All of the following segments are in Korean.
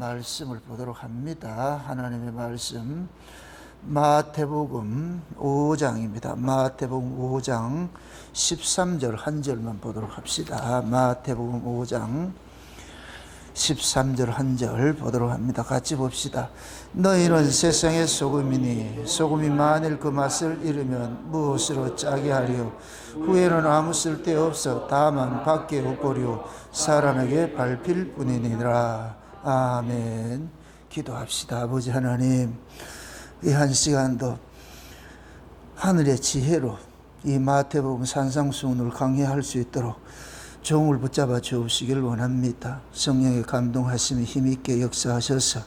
말씀을 보도록 합니다. 하나님의 말씀 마태복음 5장입니다. 마태복음 5장 13절 한 절만 보도록 합시다. 마태복음 5장 13절 한 절 보도록 합니다. 같이 봅시다. 너희는 세상의 소금이니 소금이 만일 그 맛을 잃으면 무엇으로 짜게 하리요? 후에는 아무 쓸데없어 다만 밖에 헛보려 사람에게 밟힐 뿐이니라. 아멘. 기도합시다. 아버지 하나님, 이 한 시간도 하늘의 지혜로 이 마태복음 산상수훈을 강해할 수 있도록 종을 붙잡아 주옵시길 원합니다. 성령의 감동하심이 힘있게 역사하셔서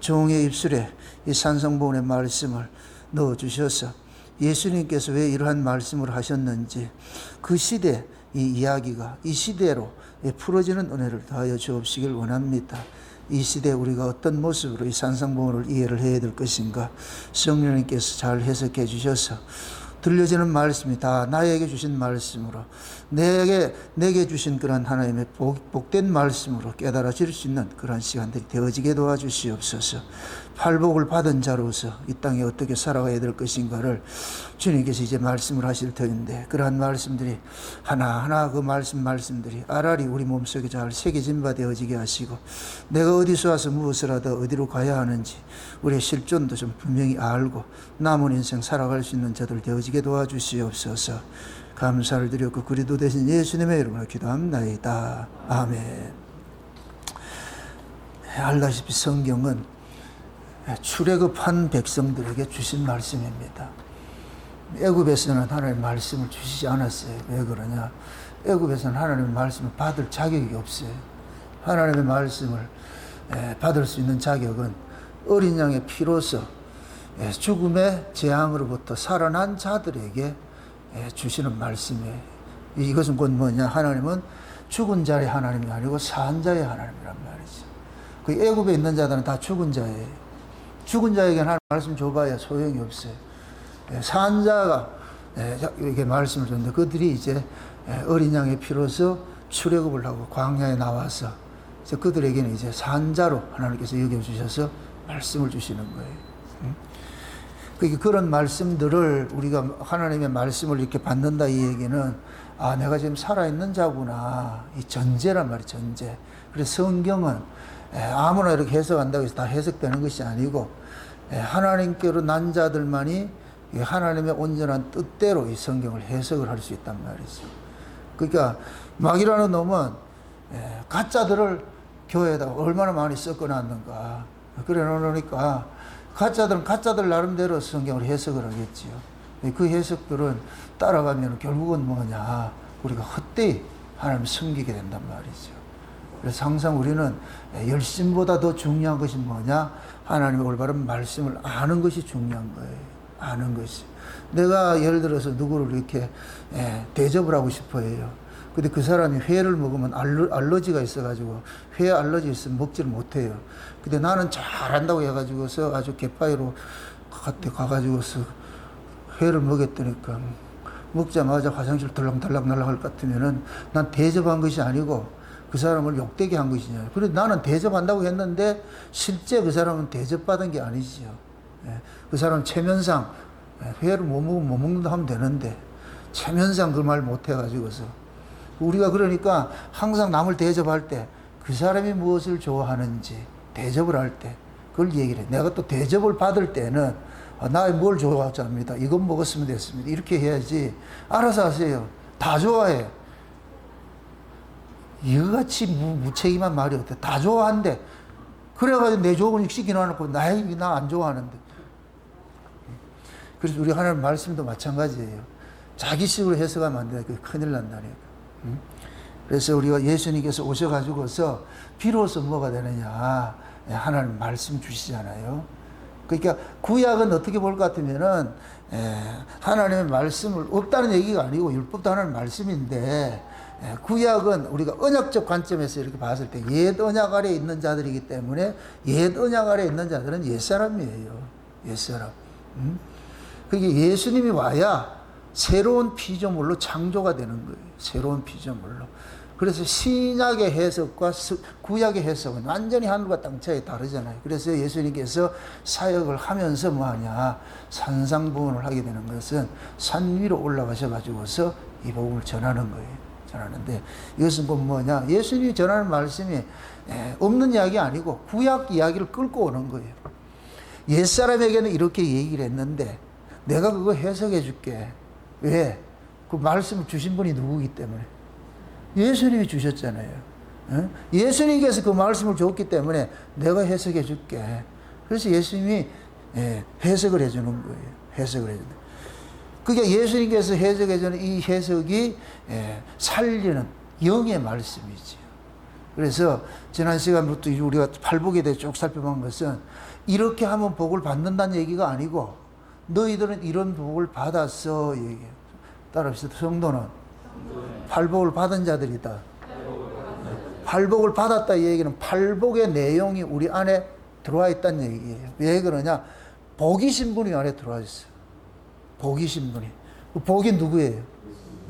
종의 입술에 이 산상보훈의 말씀을 넣어주셔서 예수님께서 왜 이러한 말씀을 하셨는지 그 시대 이 이야기가 이 시대로 풀어지는 은혜를 더하여 주옵시길 원합니다. 이 시대에 우리가 어떤 모습으로 이 산상보훈을 이해를 해야 될 것인가 성령님께서 잘 해석해 주셔서 들려지는 말씀이 다 나에게 주신 말씀으로 내게 주신 그런 하나님의 복된 말씀으로 깨달아질 수 있는 그런 시간들이 되어지게 도와주시옵소서. 팔복을 받은 자로서 이 땅에 어떻게 살아가야 될 것인가를 주님께서 이제 말씀을 하실 터인데 그러한 말씀들이 하나하나 그 말씀들이 알알이 우리 몸속에 잘 새겨진 바 되어지게 하시고 내가 어디서 와서 무엇을 하다 어디로 가야 하는지 우리의 실존도 좀 분명히 알고 남은 인생 살아갈 수 있는 자들 되어지게 도와주시옵소서. 감사를 드렸고 그리도 되신 예수님의 이름으로 기도합나이다. 아멘. 알다시피 성경은 출애굽한 백성들에게 주신 말씀입니다. 애굽에서는 하나님의 말씀을 주시지 않았어요. 왜 그러냐? 애굽에서는 하나님의 말씀을 받을 자격이 없어요. 하나님의 말씀을 받을 수 있는 자격은 어린 양의 피로서 죽음의 재앙으로부터 살아난 자들에게 주시는 말씀이에요. 이것은 곧 뭐냐? 하나님은 죽은 자의 하나님이 아니고 산 자의 하나님이란 말이죠. 그 애굽에 있는 자들은 다 죽은 자예요. 죽은 자에게는 하나님 말씀 줘봐야 소용이 없어요. 산 자가 이렇게 말씀을 줬는데 그들이 이제 어린 양의 피로서 출애굽을 하고 광야에 나와서 이제 그들에게는 이제 산 자로 하나님께서 여겨주셔서 말씀을 주시는 거예요. 그러니까 그런 말씀들을 우리가 하나님의 말씀을 이렇게 받는다 이 얘기는 아 내가 지금 살아있는 자구나 이 전제란 말이에요. 전제. 그래서 성경은 아무나 이렇게 해석한다고 해서 다 해석되는 것이 아니고 하나님께로 난 자들만이 하나님의 온전한 뜻대로 이 성경을 해석을 할 수 있단 말이죠. 그러니까 마귀라는 놈은 가짜들을 교회에다가 얼마나 많이 섞어놨는가. 그래 놓으니까 가짜들은 가짜들 나름대로 성경을 해석을 하겠지요. 그 해석들은 따라가면 결국은 뭐냐, 우리가 헛되이 하나님을 섬기게 된단 말이죠. 그래서 항상 우리는 열심보다 더 중요한 것이 뭐냐, 하나님의 올바른 말씀을 아는 것이 중요한 거예요. 아는 것이. 내가 예를 들어서 누구를 이렇게 대접을 하고 싶어 해요. 근데 그 사람이 회를 먹으면 알러지가 있어가지고 회 알러지 있으면 먹지를 못해요. 근데 나는 잘한다고 해가지고서 아주 개파이로 가가지고서 회를 먹였더니까 먹자마자 화장실 덜렁덜렁 날아갈 것 같으면은 난 대접한 것이 아니고 그 사람을 욕되게 한 것이냐. 그런데 나는 대접한다고 했는데 실제 그 사람은 대접받은 게 아니지요. 그 사람 체면상 회를 못 먹으면 못 먹는다 하면 되는데 체면상 그 말 못 해가지고서 우리가 그러니까 항상 남을 대접할 때 그 사람이 무엇을 좋아하는지 대접을 할 때 그걸 얘기를 해. 내가 또 대접을 받을 때는 나의 뭘 좋아하지 않습니다. 이건 먹었으면 됐습니다. 이렇게 해야지. 알아서 하세요. 다 좋아해. 이거같이 무책임한 말이 어때? 다 좋아한대. 그래가지고 내 좋은 시키놓고 나 안 좋아하는데. 그래서 우리 하나님 말씀도 마찬가지예요. 자기식으로 해석하면 안 돼. 큰일 난다니까. 그래서 우리가 예수님께서 오셔가지고서 비로소 뭐가 되느냐. 하나님 말씀 주시잖아요. 그러니까 구약은 어떻게 볼 것 같으면은 하나님의 말씀을 없다는 얘기가 아니고 율법도 하나님의 말씀인데 구약은 우리가 언약적 관점에서 이렇게 봤을 때 옛 언약 아래에 있는 자들이기 때문에 옛 언약 아래에 있는 자들은 옛사람이에요. 옛사람. 그게 예수님이 와야 새로운 피조물로 창조가 되는 거예요. 새로운 피조물로. 그래서 신약의 해석과 구약의 해석은 완전히 하늘과 땅 차이 다르잖아요. 그래서 예수님께서 사역을 하면서 뭐하냐, 산상부원을 하게 되는 것은 산 위로 올라가셔가지고서 이 복음을 전하는 거예요. 전하는데 이것은 뭐냐, 예수님이 전하는 말씀이 없는 이야기 아니고 구약 이야기를 끌고 오는 거예요. 옛사람에게는 이렇게 얘기를 했는데 내가 그거 해석해 줄게. 왜? 그 말씀을 주신 분이 누구기 때문에. 예수님이 주셨잖아요. 예수님께서 그 말씀을 줬기 때문에 내가 해석해 줄게. 그래서 예수님이 해석을 해주는 거예요. 해석을 해주는. 그게 예수님께서 해석해 주는 이 해석이 살리는 영의 말씀이지요. 그래서 지난 시간부터 우리가 팔복에 대해 쭉 살펴본 것은 이렇게 하면 복을 받는다는 얘기가 아니고 너희들은 이런 복을 받았어 얘기해요. 따라합시다. 성도는 팔복을 받은 자들이다. 팔복을 받았다 이 얘기는 팔복의 내용이 우리 안에 들어와 있다는 얘기예요. 왜 그러냐? 복이 신분이 안에 들어와 있어요. 복이 신분이. 그 복이 누구예요?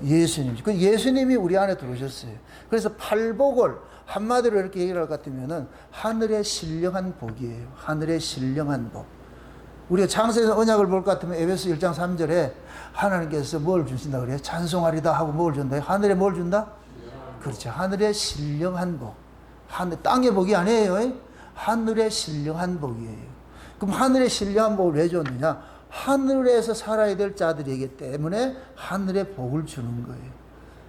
예수님. 그 예수님이 우리 안에 들어오셨어요. 그래서 팔복을 한마디로 이렇게 얘기를 할 것 같으면은 하늘의 신령한 복이에요. 하늘의 신령한 복. 우리가 창세에서 언약을 볼 것 같으면 에베소 1장 3절에 하나님께서 뭘 주신다 그래요? 찬송하리다 하고 뭘 준다? 하늘에 뭘 준다? 그렇죠. 하늘의 신령한 복. 하늘, 땅의 복이 아니에요. 하늘의 신령한 복이에요. 그럼 하늘의 신령한 복을 왜 줬느냐? 하늘에서 살아야 될 자들이기 때문에 하늘의 복을 주는 거예요.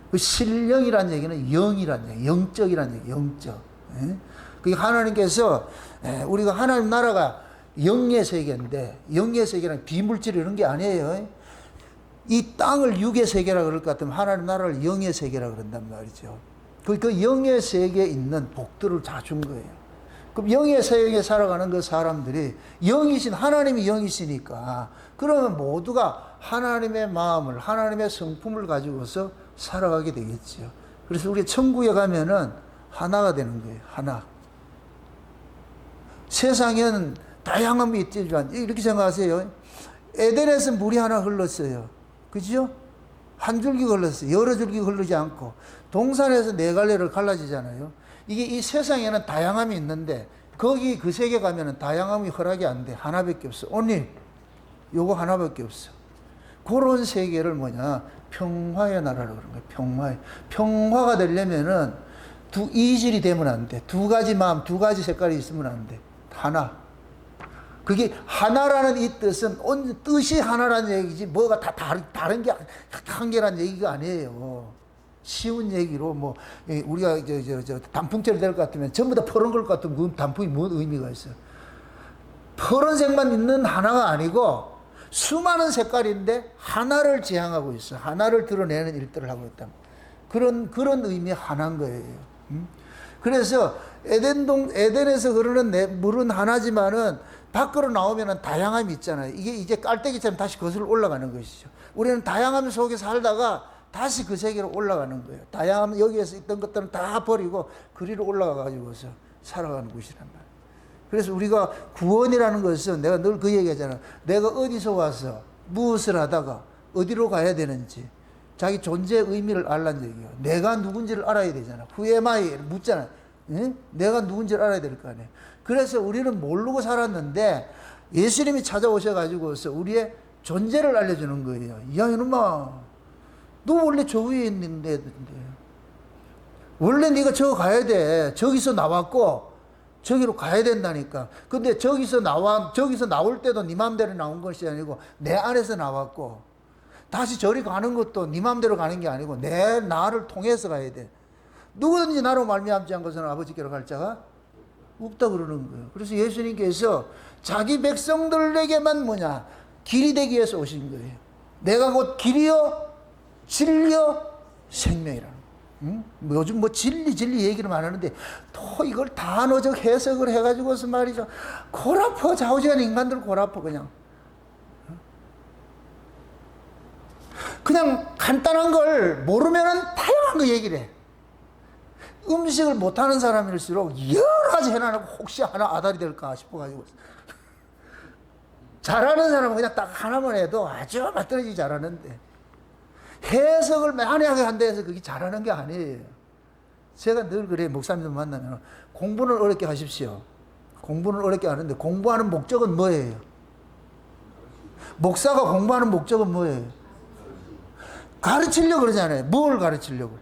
그 신령이라는 얘기는 영이라는 얘기, 영적이라는 얘기, 영적. 그게 하나님께서 우리가 하나님 나라가 영의 세계인데, 영의 세계는 비물질 이런 게 아니에요. 이 땅을 육의 세계라 그럴 것 같으면 하나님 나라를 영의 세계라 그런단 말이죠. 그 영의 세계에 있는 복들을 다 준 거예요. 그럼 영의 세계에 살아가는 그 사람들이 영이신, 하나님이 영이시니까 그러면 모두가 하나님의 마음을, 하나님의 성품을 가지고서 살아가게 되겠죠. 그래서 우리 천국에 가면은 하나가 되는 거예요. 하나. 세상에는 다양함이 있지만 이렇게 생각하세요. 에덴에서 물이 하나 흘렀어요. 그죠? 한 줄기 흘렀어요. 여러 줄기 흐르지 않고. 동산에서 네 갈래로 갈라지잖아요. 이게 이 세상에는 다양함이 있는데 거기 그 세계 가면은 다양함이 허락이 안 돼. 하나밖에 없어. only 요거 하나밖에 없어. 그런 세계를 뭐냐? 평화의 나라라고 그런 거예요. 평화의. 평화가 되려면은 이질이 되면 안 돼. 두 가지 마음, 두 가지 색깔이 있으면 안 돼. 하나. 그게 하나라는 이 뜻은 뜻이 하나라는 얘기지 뭐가 다 다른 게 한계라는 얘기가 아니에요. 쉬운 얘기로 뭐 우리가 단풍철 될 것 같으면 전부 다 퍼런 걸 것 같으면 그 단풍이 뭔 의미가 있어요? 퍼런색만 있는 하나가 아니고 수많은 색깔인데 하나를 지향하고 있어. 하나를 드러내는 일들을 하고 있다. 그런 의미의 하나인 거예요. 그래서 에덴에서 흐르는 물은 하나지만은 밖으로 나오면은 다양함이 있잖아요. 이게 이제 깔때기처럼 다시 거슬러 올라가는 것이죠. 우리는 다양함 속에 살다가 다시 그 세계로 올라가는 거예요. 다양함 여기에서 있던 것들은 다 버리고 그리로 올라가 가지고서 살아가는 곳이란 말이에요. 그래서 우리가 구원이라는 것은 내가 늘 그 얘기하잖아. 내가 어디서 와서 무엇을 하다가 어디로 가야 되는지 자기 존재의 의미를 알란 얘기예요. 내가 누군지를 알아야 되잖아. Who am I? 묻잖아. 응? 내가 누군지를 알아야 될 거 아니에요. 그래서 우리는 모르고 살았는데 예수님이 찾아오셔가지고서 우리의 존재를 알려주는 거예요. 야, 이놈아, 너 원래 저 위에 있는데 원래 네가 저기 가야 돼. 저기서 나왔고 저기로 가야 된다니까. 근데 저기서 나올 때도 네 마음대로 나온 것이 아니고 내 안에서 나왔고 다시 저리 가는 것도 네 마음대로 가는 게 아니고 나를 통해서 가야 돼. 누구든지 나로 말미암지 않은 것은 아버지께로 갈 자가 없다 그러는 거예요. 그래서 예수님께서 자기 백성들에게만 뭐냐? 길이 되기 위해서 오신 거예요. 내가 곧 길이요 진리요 생명이라는 거예요. 응? 요즘 진리 얘기를 많이 하는데 또 이걸 단어적 해석을 해가지고서 말이죠. 골아퍼. 좌우지간 인간들 골아퍼 그냥. 그냥 간단한 걸 모르면은 다양한 거 얘기를 해. 음식을 못하는 사람일수록 여러 가지 해놔놓고 혹시 하나 아달이 될까 싶어가지고. 잘하는 사람은 그냥 딱 하나만 해도 아주 맞떨어지게 잘하는데 해석을 많이 하게 한다 해서 그게 잘하는 게 아니에요. 제가 늘 그래, 목사님들 만나면 공부는 어렵게 하십시오. 공부는 어렵게 하는데 공부하는 목적은 뭐예요? 목사가 공부하는 목적은 뭐예요? 가르치려고 그러잖아요. 뭘 가르치려고?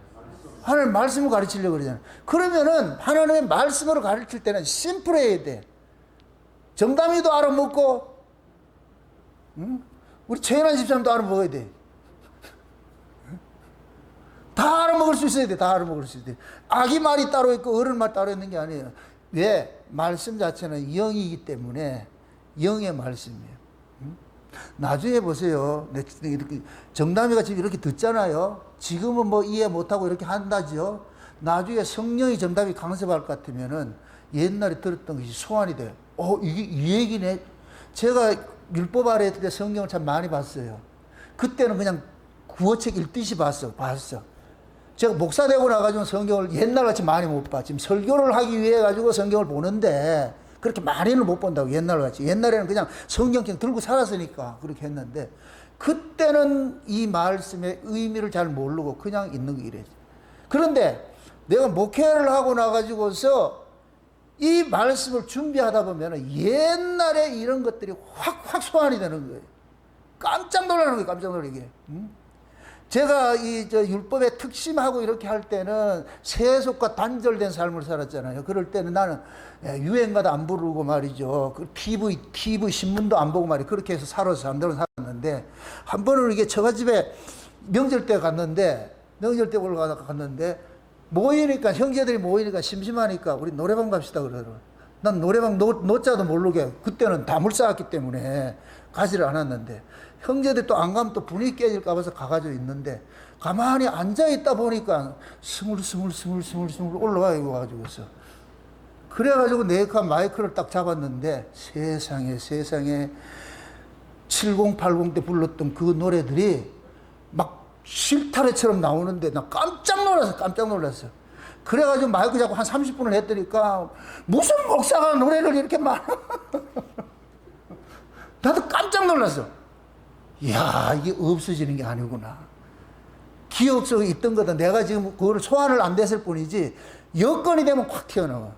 하나님 말씀을 가르치려고 그러잖아요. 그러면은 하나님의 말씀으로 가르칠 때는 심플해야 돼. 정담이도 알아먹고, 응? 우리 최연한 집사람도 알아먹어야 돼. 다 알아먹을 수 있어야 돼. 다 알아먹을 수 있어야 돼. 아기 말이 따로 있고 어른 말 따로 있는 게 아니에요. 왜? 말씀 자체는 영이기 때문에 영의 말씀이에요. 응? 나중에 보세요. 정담이가 지금 이렇게 듣잖아요. 지금은 뭐 이해 못하고 이렇게 한다죠. 나중에 성령이 정담이 강습할 것 같으면은 옛날에 들었던 것이 소환이 돼요. 이게 이 얘기네. 제가 율법 아래 때 성경을 참 많이 봤어요. 그때는 그냥 구어책 읽듯이 봤어. 제가 목사 되고 나가지고 성경을 옛날같이 많이 못 봐. 지금 설교를 하기 위해 가지고 성경을 보는데 그렇게 많이는 못 본다고, 옛날같이. 옛날에는 그냥 성경책 들고 살았으니까 그렇게 했는데, 그때는 이 말씀의 의미를 잘 모르고 그냥 있는 거 이래지. 그런데 내가 목회를 하고 나가지고서 이 말씀을 준비하다 보면 옛날에 이런 것들이 확 소환이 되는 거예요. 깜짝 놀라는 거예요. 깜짝 놀라게. 제가 율법의 특심하고 이렇게 할 때는 세속과 단절된 삶을 살았잖아요. 그럴 때는 나는 유행가도 안 부르고 말이죠. 그 TV 신문도 안 보고 말이죠. 그렇게 해서 살았는데, 한 번은 이게 처가집에 명절 때 갔는데, 모이니까, 형제들이 모이니까 심심하니까 우리 노래방 갑시다 그러더라고요. 난 노래방 노자도 모르게, 그때는 다 물싸왔기 때문에 가지를 않았는데, 형제들 또 안 가면 또 분위기 깨질까 봐서 가가지고 있는데, 가만히 앉아있다 보니까 스물스물 올라와가지고서. 그래가지고 네컷 마이크를 딱 잡았는데, 세상에 7080 때 불렀던 그 노래들이 막 실타래처럼 나오는데 나 깜짝 놀랐어. 그래가지고 마이크 잡고 한 30분을 했더니까 무슨 목사가 노래를 이렇게 많아. 나도 깜짝 놀랐어. 이야, 이게 없어지는 게 아니구나. 기억 속에 있던 거다. 내가 지금 그거를 소환을 안 됐을 뿐이지 여건이 되면 확 튀어나와.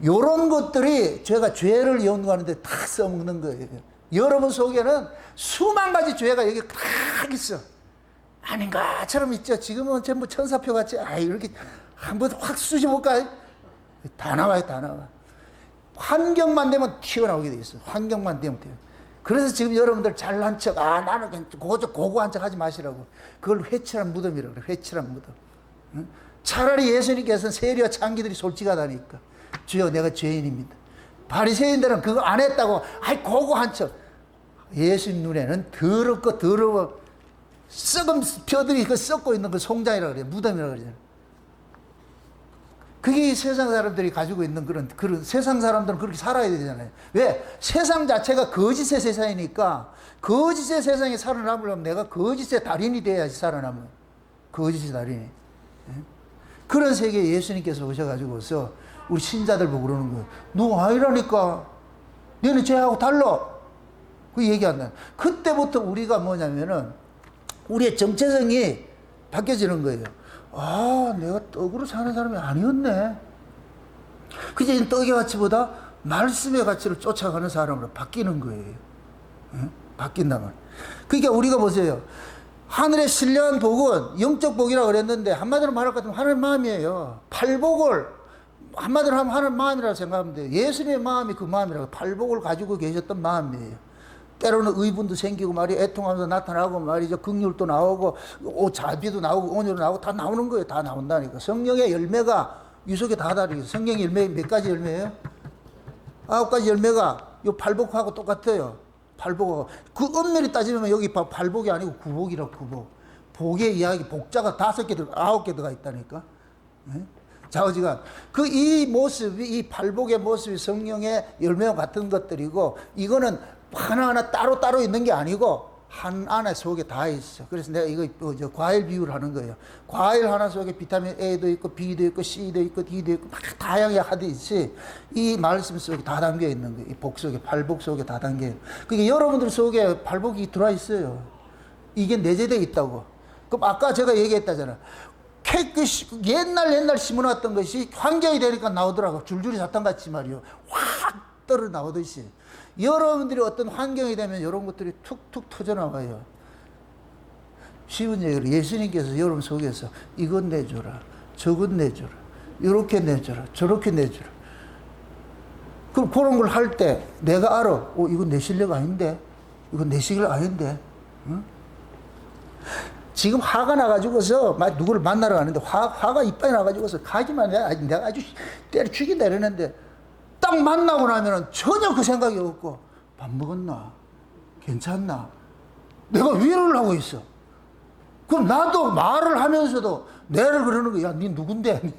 요런 것들이 제가 죄를 연구하는데 다 써먹는 거예요. 여러분 속에는 수만 가지 죄가 여기 딱 있어. 아닌가처럼 있죠. 지금은 전부 천사표 같이, 이렇게 한번 확 쑤셔볼까? 다 나와요. 환경만 되면 튀어나오게 돼 있어. 환경만 되면. 그래서 지금 여러분들 잘난 척, 나는 고고한 척 하지 마시라고. 그걸 회칠한 무덤이라고 그래. 회칠한 무덤. 응? 차라리 예수님께서는 세리와 창기들이 솔직하다니까. 주여, 내가 죄인입니다. 바리새인들은 그거 안 했다고, 고고한 척. 예수님 눈에는 더러워. 썩은 뼈들이 썩고 있는 그 송장이라고 그래요. 무덤이라고 그러잖아요. 그게 세상 사람들이 가지고 있는 그런 세상 사람들은 그렇게 살아야 되잖아요. 왜? 세상 자체가 거짓의 세상이니까, 거짓의 세상에 살아남으려면 내가 거짓의 달인이 돼야지 살아남아요. 거짓의 달인이. 그런 세계에 예수님께서 오셔가지고서 우리 신자들 보고 그러는 거예요. 너 아니라니까. 너는 쟤하고 달라. 그 얘기한다. 그때부터 우리가 뭐냐면은 우리의 정체성이 바뀌어지는 거예요. 내가 떡으로 사는 사람이 아니었네. 그제 떡의 가치보다 말씀의 가치를 쫓아가는 사람으로 바뀌는 거예요. 응? 바뀐다면. 그러니까 우리가 보세요. 하늘의 신령한 복은 영적 복이라고 그랬는데, 한마디로 말할 것 같으면 하나님 마음이에요. 팔복을 한마디로 하면 하나님 마음이라고 생각하면 돼요. 예수님의 마음이 그 마음이라고. 팔복을 가지고 계셨던 마음이에요. 때로는 의분도 생기고 말이에요. 애통하면서 나타나고 말이죠. 긍휼도 나오고 자비도 나오고 온유도 나오고 다 나오는 거예요. 다 나온다니까. 성령의 열매가 유속에 다 다르겠어요. 성령의 열매 몇 가지 열매예요? 9가지 열매가 요 팔복하고 똑같아요. 팔복하고. 그 엄밀히 따지면 여기 팔복이 아니고 구복이라고. 구복. 복의 이야기, 복자가 5개, 9개 들어가 있다니까. 네? 좌우지간. 이 모습이, 이 팔복의 모습이 성령의 열매와 같은 것들이고, 이거는 하나하나 따로 있는 게 아니고 한 안에 속에 다 있어. 그래서 내가 이거 과일 비유를 하는 거예요. 과일 하나 속에 비타민 A도 있고 B도 있고 C도 있고 D도 있고 막 다양하게 하듯이 이 말씀 속에 다 담겨 있는 거예요. 이 복 속에, 팔복 속에 다 담겨 있는. 그러니까 여러분들 속에 팔복이 들어와 있어요. 이게 내재되어 있다고. 그럼 아까 제가 얘기했다잖아. 옛날 심어놨던 것이 환경이 되니까 나오더라고. 줄줄이 사탕같이 말이요. 확 떨어 나오듯이. 여러분들이 어떤 환경이 되면 이런 것들이 툭툭 터져나와요. 쉬운 얘기로 예수님께서 여러분 속에서 이건 내줘라, 저건 내줘라, 이렇게 내줘라, 저렇게 내줘라. 그럼 그런 걸 할 때 내가 알아. 이건 내 실력 아닌데, 이건 내 실력 아닌데. 응? 지금 화가 나가지고서 누구를 만나러 가는데 화가 이빨이 나가지고서 가지만 내가 아주 때려 죽인다 이러는데 딱 만나고 나면은 전혀 그 생각이 없고 밥 먹었나? 괜찮나? 내가 위로를 하고 있어. 그럼 나도 말을 하면서도 내를 그러는 거야. 야, 니 누군데?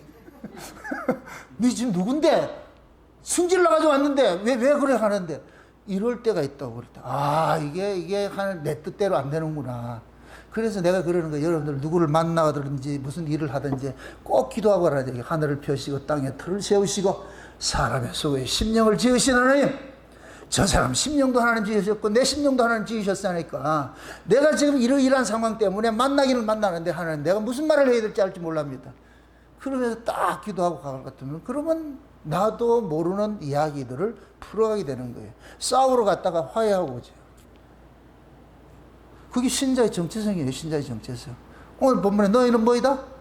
니 지금 누군데? 승질 나가지고 왔는데 왜 그래 하는데 이럴 때가 있다고 그랬다. 이게 내 뜻대로 안 되는구나. 그래서 내가 그러는 거예요. 여러분들 누구를 만나든지 무슨 일을 하든지 꼭 기도하고 하라. 하늘을 펴시고 땅에 틀을 세우시고 사람의 속에 심령을 지으신 하나님, 저 사람 심령도 하나님 지으셨고 내 심령도 하나님 지으셨으니까 내가 지금 이러이러한 상황 때문에 만나기는 만나는데 하나님 내가 무슨 말을 해야 될지 알지 몰랍니다. 그러면서 딱 기도하고 가을 같으면 그러면 나도 모르는 이야기들을 풀어가게 되는 거예요. 싸우러 갔다가 화해하고 오죠. 그게 신자의 정체성이에요. 신자의 정체성. 오늘 본문에 너희는 뭐이다?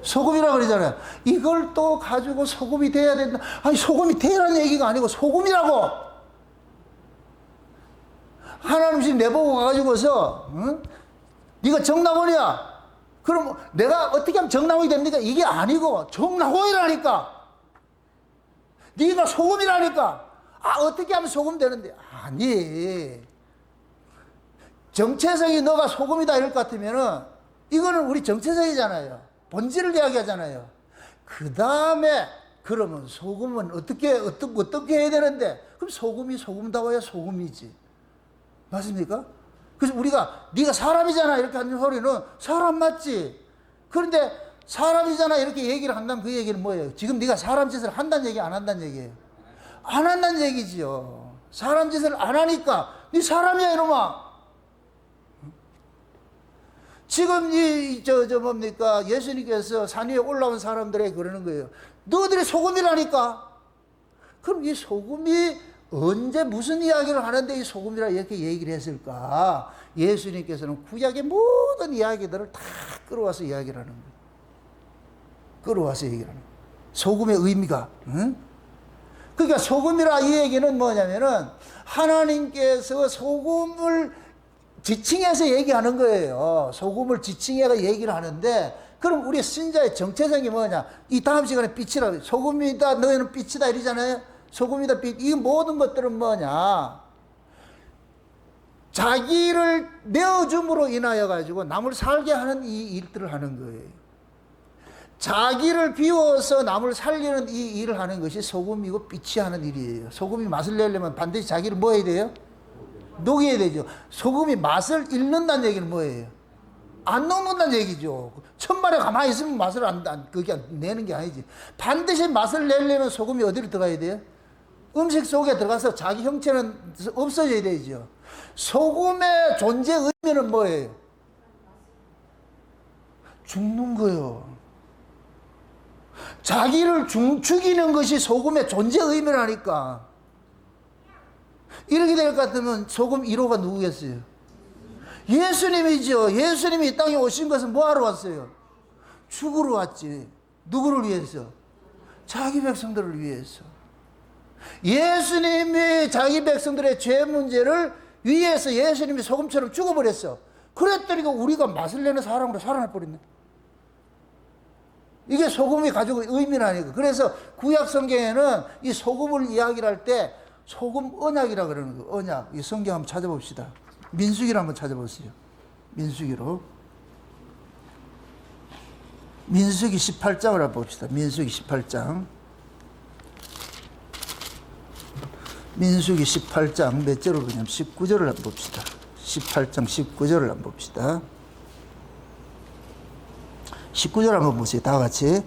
소금이라 그러잖아요. 이걸 또 가지고 소금이 돼야 된다. 아니 소금이 되라는 얘기가 아니고 소금이라고. 하나님 지금 내보고 가가지고서 응? 네가 정나원이야. 그럼 내가 어떻게 하면 정나원이 됩니까? 이게 아니고 정나원이라니까. 네가 소금이라니까. 어떻게 하면 소금 되는데? 아니. 정체성이 너가 소금이다 이럴 것 같으면은 이거는 우리 정체성이잖아요. 본질을 이야기하잖아요. 그 다음에 그러면 소금은 어떻게 해야 되는데? 그럼 소금이 소금다워야 소금이지. 맞습니까? 그래서 우리가 네가 사람이잖아 이렇게 하는 소리는 사람 맞지. 그런데 사람이잖아 이렇게 얘기를 한다면 그 얘기는 뭐예요? 지금 네가 사람 짓을 한다는 얘기 안 한다는 얘기예요? 안 한다는 얘기지요. 사람 짓을 안 하니까 네 사람이야 이놈아. 지금 뭡니까? 예수님께서 산 위에 올라온 사람들에게 그러는 거예요. 너희들이 소금이라니까? 그럼 이 소금이 언제 무슨 이야기를 하는데 이 소금이라 이렇게 얘기를 했을까? 예수님께서는 구약의 모든 이야기들을 다 끌어와서 이야기를 하는 거예요. 끌어와서 얘기를 하는 거예요. 소금의 의미가. 응? 그러니까 소금이라 이 얘기는 뭐냐면은 하나님께서 소금을 지칭해서 얘기하는 거예요. 소금을 지칭해서 얘기를 하는데 그럼 우리 신자의 정체성이 뭐냐? 이 다음 시간에 빛이라 소금이다 너희는 빛이다 이러잖아요. 소금이다 빛. 이 모든 것들은 뭐냐? 자기를 내어줌으로 인하여 가지고 남을 살게 하는 이 일들을 하는 거예요. 자기를 비워서 남을 살리는 이 일을 하는 것이 소금이고 빛이 하는 일이에요. 소금이 맛을 내려면 반드시 자기를 뭐 해야 돼요? 녹여야 되죠. 소금이 맛을 잃는다는 얘기는 뭐예요? 안 녹는다는 얘기죠. 천만에 가만히 있으면 맛을 그게 내는 게 아니지. 반드시 맛을 내려면 소금이 어디로 들어가야 돼요? 음식 속에 들어가서 자기 형체는 없어져야 되죠. 소금의 존재 의미는 뭐예요? 죽는 거예요. 자기를 죽이는 것이 소금의 존재 의미라니까. 이렇게 될 것 같으면 소금 1호가 누구겠어요? 예수님이죠. 예수님이 이 땅에 오신 것은 뭐하러 왔어요? 죽으러 왔지. 누구를 위해서? 자기 백성들을 위해서. 예수님이 자기 백성들의 죄 문제를 위해서 예수님이 소금처럼 죽어버렸어. 그랬더니 우리가 맛을 내는 사람으로 살아나버렸네. 이게 소금이 가지고 의미라니까. 그래서 구약 성경에는 이 소금을 이야기를 할 때 소금 언약이라 그러는 거예요. 언약. 이 성경 한번 찾아봅시다. 민수기를 한번 찾아보세요. 민수기로. 민수기 18장을 한번 봅시다. 민수기 18장. 민수기 18장 몇 절을 보냐면 19절을 한번 봅시다. 18장 19절을 한번 봅시다. 19절 한번 보세요. 다 같이.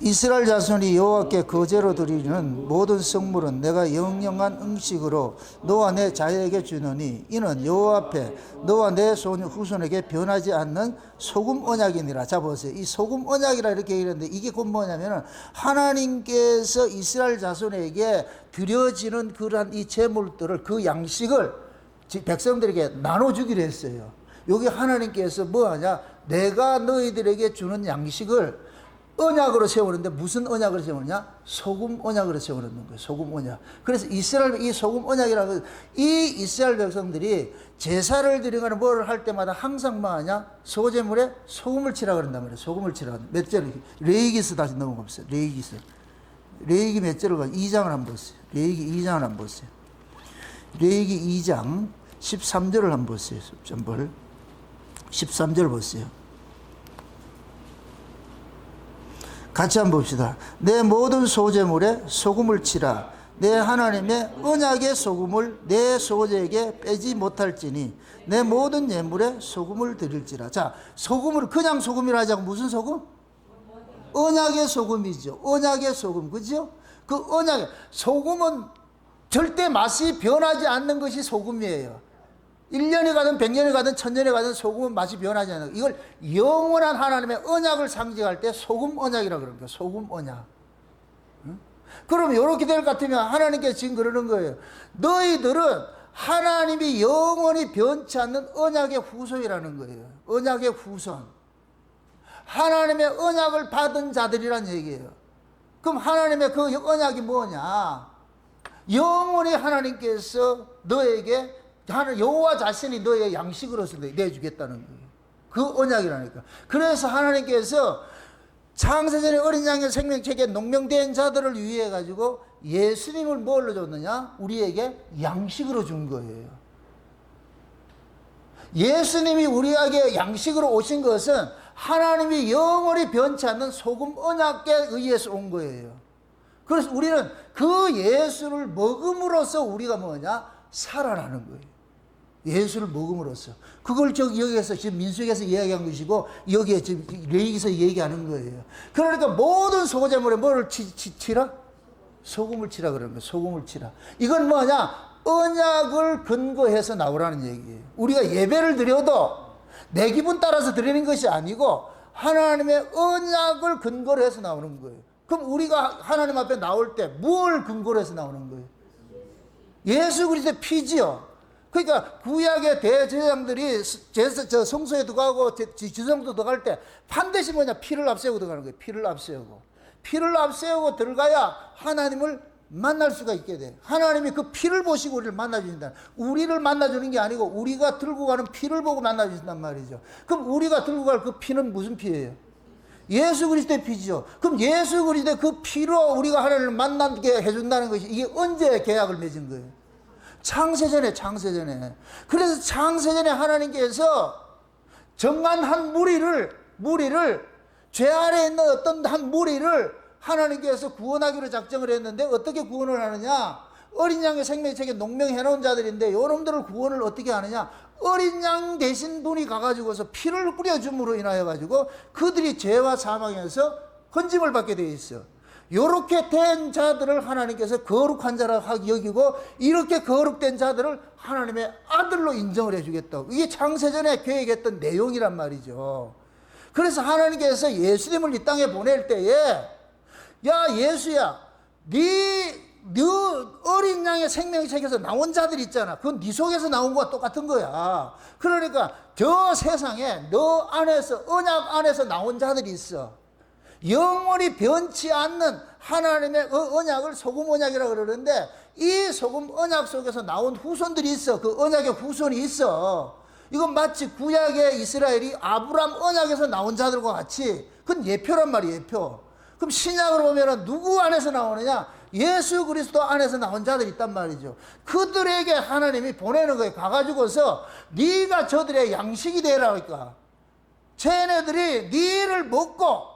이스라엘 자손이 여호와께 거제로 드리는 모든 성물은 내가 영영한 음식으로 너와 내 자녀에게 주노니 이는 여호와 앞에 너와 내 후손에게 변하지 않는 소금 언약이니라. 자 보세요. 이 소금 언약이라 이렇게 얘기하는데 이게 곧 뭐냐면은 하나님께서 이스라엘 자손에게 드려지는 그러한 이 제물들을 그 양식을 백성들에게 나눠주기로 했어요. 여기 하나님께서 뭐하냐? 내가 너희들에게 주는 양식을 언약으로 세우는데 무슨 언약으로 세우느냐? 소금 언약으로 세우는 거예요. 소금 언약. 그래서 이스라엘 이 소금 언약이라고 이 이스라엘 백성들이 제사를 드리거나 뭘 할 때마다 항상 뭐하냐? 소제물에 소금을 치라 그런단 말이에요. 소금을 치라. 몇 절? 레위기서 다시 넘어갑시다. 레위기서. 레위기 몇 절을 가? 2장을 한번 보세요. 레위기 2장을 한번 보세요. 레위기 2장 13절을 한번 보세요. 13절 보세요. 같이 한번 봅시다. 내 모든 소제물에 소금을 치라. 내 하나님의 언약의 소금을 내 소제에게 빼지 못할지니 내 모든 예물에 소금을 드릴지라. 자, 소금을 그냥 소금이라 하지 않고 무슨 소금? 언약의 소금이죠. 언약의 소금. 그죠? 그 언약의 소금은 절대 맛이 변하지 않는 것이 소금이에요. 1년이 가든 100년이 가든 1000년이 가든 소금은 맛이 변하지 않는 거예요. 이걸 영원한 하나님의 언약을 상징할 때 소금 언약이라고 그러는 거예요. 소금 언약. 응? 그럼 이렇게 될 것 같으면 하나님께서 지금 그러는 거예요. 너희들은 하나님이 영원히 변치 않는 언약의 후손이라는 거예요. 언약의 후손. 하나님의 언약을 받은 자들이란 얘기예요. 그럼 하나님의 그 언약이 뭐냐? 영원히 하나님께서 너에게 여호와 자신이 너의 양식으로서 내주겠다는 거예요. 그 언약이라니까. 그래서 하나님께서 창세전에 어린 양의 생명책에 농명된 자들을 위해 가지고 예수님을 뭘로 줬느냐? 우리에게 양식으로 준 거예요. 예수님이 우리에게 양식으로 오신 것은 하나님이 영원히 변치 않는 소금 언약에 의해서 온 거예요. 그래서 우리는 그 예수를 먹음으로써 우리가 뭐냐? 살아나는 거예요. 예수를 먹음으로써. 그걸 여기에서 지금 민수기에서 이야기한 것이고 여기에 지금 레위기에서 얘기하는 거예요. 그러니까 모든 소제물에 뭐를 치라? 소금을 치라 그러는 거예요. 소금을 치라. 이건 뭐냐? 언약을 근거해서 나오라는 얘기예요. 우리가 예배를 드려도 내 기분 따라서 드리는 것이 아니고 하나님의 언약을 근거로 해서 나오는 거예요. 그럼 우리가 하나님 앞에 나올 때 뭘 근거로 해서 나오는 거예요? 예수 그리스도의 피지요. 그러니까 구약의 대제사장들이 성소에 들어가고 지성소 들어갈 때 반드시 뭐냐? 피를 앞세우고 들어가는 거예요. 피를 앞세우고. 피를 앞세우고 들어가야 하나님을 만날 수가 있게 돼. 하나님이 그 피를 보시고 우리를 만나주신다. 우리를 만나주는 게 아니고 우리가 들고 가는 피를 보고 만나주신단 말이죠. 그럼 우리가 들고 갈 그 피는 무슨 피예요? 예수 그리스도의 피죠. 그럼 예수 그리스도의 그 피로 우리가 하나님을 만나게 해준다는 것이 이게 언제 계약을 맺은 거예요? 창세전에. 그래서 창세전에 하나님께서 정한 한 무리를 죄 아래에 있는 어떤 한 무리를 하나님께서 구원하기로 작정을 했는데 어떻게 구원을 하느냐? 어린 양의 생명책에 농명해 놓은 자들인데 요놈들을 구원을 어떻게 하느냐? 어린 양 대신 분이 가가지고서 피를 뿌려줌으로 인하여 가지고 그들이 죄와 사망에서 건짐을 받게 되어 있어. 이렇게 된 자들을 하나님께서 거룩한 자라 여기고 이렇게 거룩된 자들을 하나님의 아들로 인정을 해주겠다고. 이게 창세전에 계획했던 내용이란 말이죠. 그래서 하나님께서 예수님을 이 땅에 보낼 때에 야 예수야 네 어린 양의 생명책에서 나온 자들 있잖아. 그건 네 속에서 나온 거와 똑같은 거야. 그러니까 저 세상에 너 안에서 언약 안에서 나온 자들이 있어. 영원히 변치 않는 하나님의 언약을 소금 언약이라고 그러는데 이 소금 언약 속에서 나온 후손들이 있어. 그 언약의 후손이 있어. 이건 마치 구약의 이스라엘이 아브람 언약에서 나온 자들과 같이 그건 예표란 말이에요. 예표. 그럼 신약으로 보면 누구 안에서 나오느냐? 예수 그리스도 안에서 나온 자들이 있단 말이죠. 그들에게 하나님이 보내는 거예요. 가가지고서 네가 저들의 양식이 되라니까. 쟤네들이 네를 먹고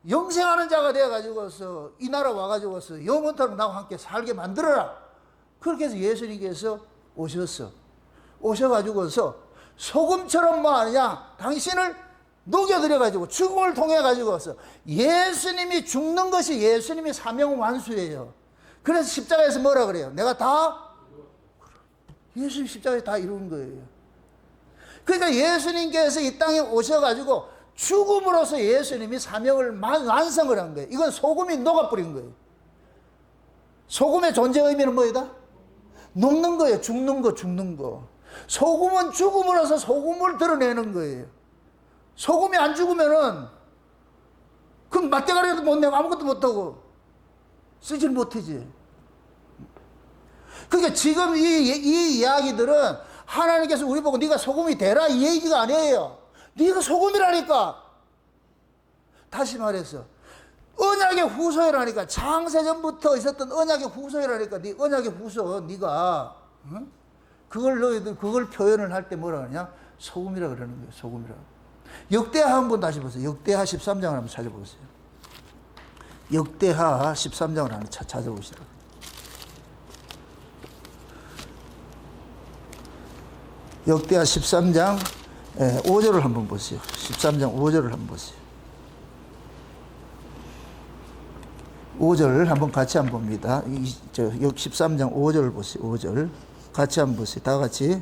영생하는 자가 되어가지고서 이 나라 와가지고서 영원토록 나와 함께 살게 만들어라. 그렇게 해서 예수님께서 오셨어. 오셔가지고서 소금처럼 뭐 하느냐? 당신을 녹여들여가지고 죽음을 통해가지고서 예수님이 죽는 것이 예수님의 사명 완수예요. 그래서 십자가에서 뭐라 그래요? 내가 다 예수님 십자가에 다 이룬 거예요. 그러니까 예수님께서 이 땅에 오셔가지고 죽음으로써 예수님이 사명을 완성을 한 거예요. 이건 소금이 녹아버린 거예요. 소금의 존재 의미는 뭐이다? 녹는 거예요. 죽는 거, 죽는 거. 소금은 죽음으로써 소금을 드러내는 거예요. 소금이 안 죽으면은 그럼 맛대가리도 못 내고 아무것도 못하고 쓰질 못하지. 그러니까 지금 이 이야기들은 하나님께서 우리 보고 네가 소금이 되라 이 얘기가 아니에요. 네가 소금이라니까. 다시 말해서 언약의 후손이라니까. 창세전부터 있었던 언약의 후손이라니까. 네 언약의 후손 네가 응? 그걸 표현을 할 때 뭐라 그러냐? 소금이라 그러는 거예요. 소금이라. 역대하 한번 다시 보세요. 역대하 13장을 한번 찾아보세요. 역대하 13장을 한번 찾아보시라고. 역대하 13장 5절을 한번 보세요. 13장 5절을 한번 보세요. 5절을 한번 같이 한번 봅니다. 13장 5절을 보세요. 5절 같이 한번 보세요. 다 같이.